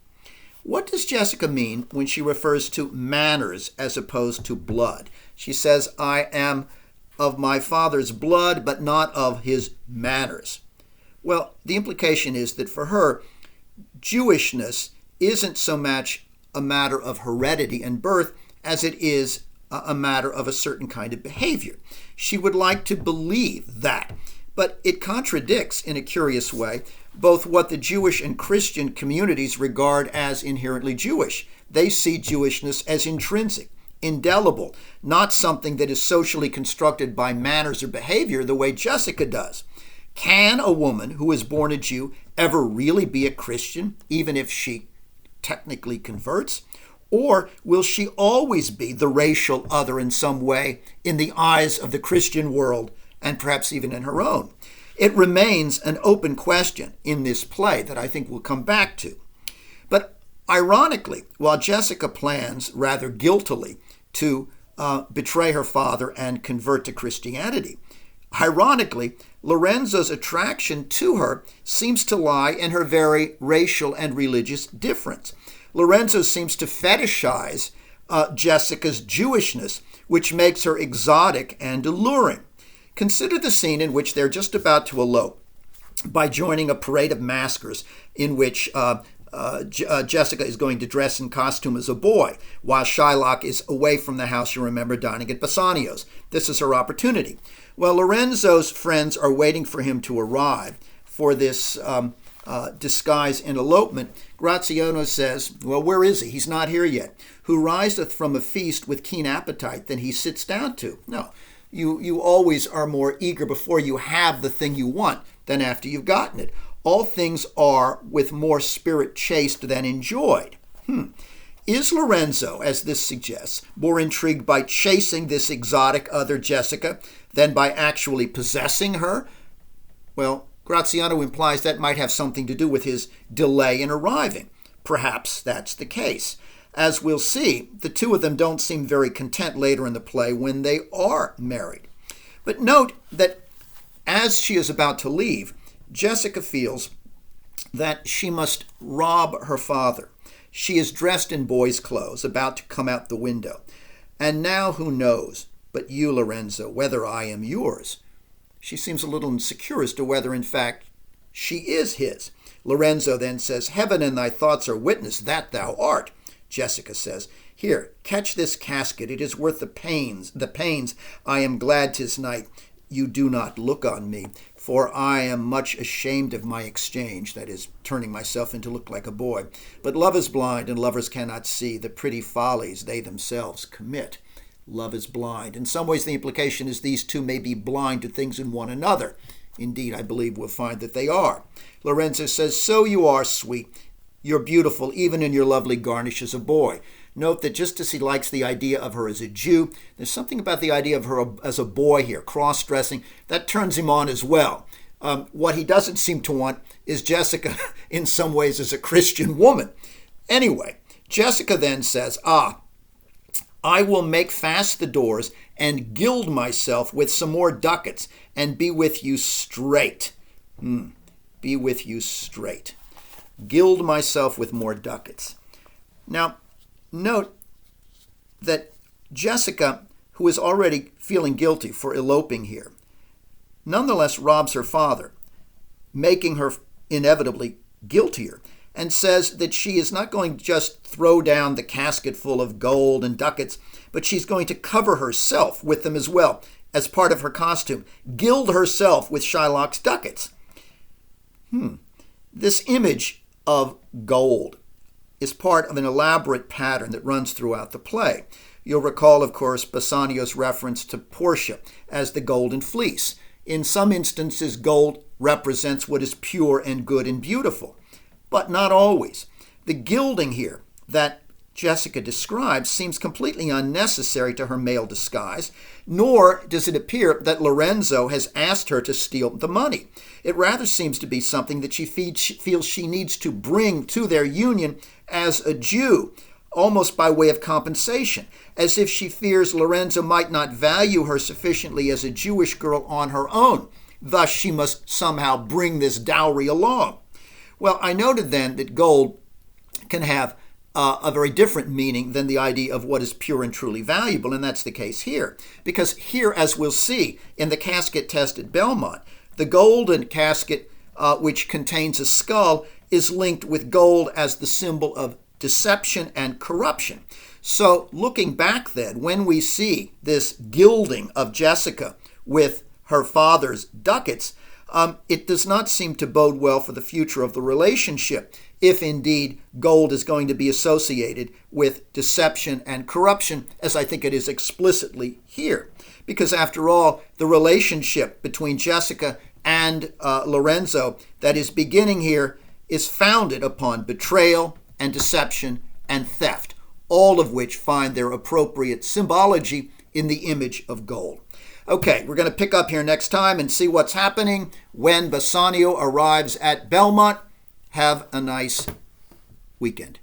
What does Jessica mean when she refers to manners as opposed to blood? She says, "I am of my father's blood, but not of his manners." Well, the implication is that for her, Jewishness isn't so much a matter of heredity and birth as it is a matter of a certain kind of behavior. She would like to believe that, but it contradicts in a curious way both what the Jewish and Christian communities regard as inherently Jewish. They see Jewishness as intrinsic, indelible, not something that is socially constructed by manners or behavior the way Jessica does. Can a woman who is born a Jew ever really be a Christian, even if she technically converts? Or will she always be the racial other in some way in the eyes of the Christian world and perhaps even in her own? It remains an open question in this play that I think we'll come back to. But ironically, while Jessica plans rather guiltily to betray her father and convert to Christianity, ironically, Lorenzo's attraction to her seems to lie in her very racial and religious difference. Lorenzo seems to fetishize Jessica's Jewishness, which makes her exotic and alluring. Consider the scene in which they're just about to elope by joining a parade of maskers in which Jessica is going to dress in costume as a boy, while Shylock is away from the house, you remember, dining at Bassanio's. This is her opportunity. Well, Lorenzo's friends are waiting for him to arrive for this disguise and elopement. Graziano says, well, where is he? He's not here yet. Who riseth from a feast with keen appetite than he sits down to? No, you always are more eager before you have the thing you want than after you've gotten it. All things are with more spirit chased than enjoyed. Is Lorenzo, as this suggests, more intrigued by chasing this exotic other Jessica than by actually possessing her? Well, Graziano implies that might have something to do with his delay in arriving. Perhaps that's the case. As we'll see, the two of them don't seem very content later in the play when they are married. But note that as she is about to leave, Jessica feels that she must rob her father. She is dressed in boy's clothes, about to come out the window. And now who knows, but you, Lorenzo, whether I am yours? She seems a little insecure as to whether, in fact, she is his. Lorenzo then says, heaven and thy thoughts are witness that thou art. Jessica says, here, catch this casket. It is worth the pains. I am glad 'tis night. You do not look on me, for I am much ashamed of my exchange, that is, turning myself into look like a boy. But love is blind, and lovers cannot see the pretty follies they themselves commit. Love is blind. In some ways, the implication is these two may be blind to things in one another. Indeed, I believe we'll find that they are. Lorenzo says, so you are sweet. You're beautiful, even in your lovely garnish as a boy. Note that just as he likes the idea of her as a Jew, there's something about the idea of her as a boy here, cross-dressing, that turns him on as well. What he doesn't seem to want is Jessica, in some ways, as a Christian woman. Anyway, Jessica then says, I will make fast the doors and gild myself with some more ducats and be with you straight. Be with you straight. Gild myself with more ducats. Now, note that Jessica, who is already feeling guilty for eloping here, nonetheless robs her father, making her inevitably guiltier, and says that she is not going to just throw down the casket full of gold and ducats, but she's going to cover herself with them as well, as part of her costume, gild herself with Shylock's ducats. This image of gold is part of an elaborate pattern that runs throughout the play. You'll recall, of course, Bassanio's reference to Portia as the golden fleece. In some instances, gold represents what is pure and good and beautiful, but not always. The gilding here that Jessica describes seems completely unnecessary to her male disguise, nor does it appear that Lorenzo has asked her to steal the money. It rather seems to be something that she feels she needs to bring to their union as a Jew, almost by way of compensation, as if she fears Lorenzo might not value her sufficiently as a Jewish girl on her own. Thus, she must somehow bring this dowry along. Well, I noted then that gold can have a very different meaning than the idea of what is pure and truly valuable, and that's the case here. Because here, as we'll see in the casket test at Belmont, the golden casket, which contains a skull, is linked with gold as the symbol of deception and corruption. So looking back then, when we see this gilding of Jessica with her father's ducats, it does not seem to bode well for the future of the relationship, if indeed gold is going to be associated with deception and corruption, as I think it is explicitly here. Because after all, the relationship between Jessica and Lorenzo that is beginning here is founded upon betrayal and deception and theft, all of which find their appropriate symbology in the image of gold. Okay, we're going to pick up here next time and see what's happening when Bassanio arrives at Belmont. Have a nice weekend.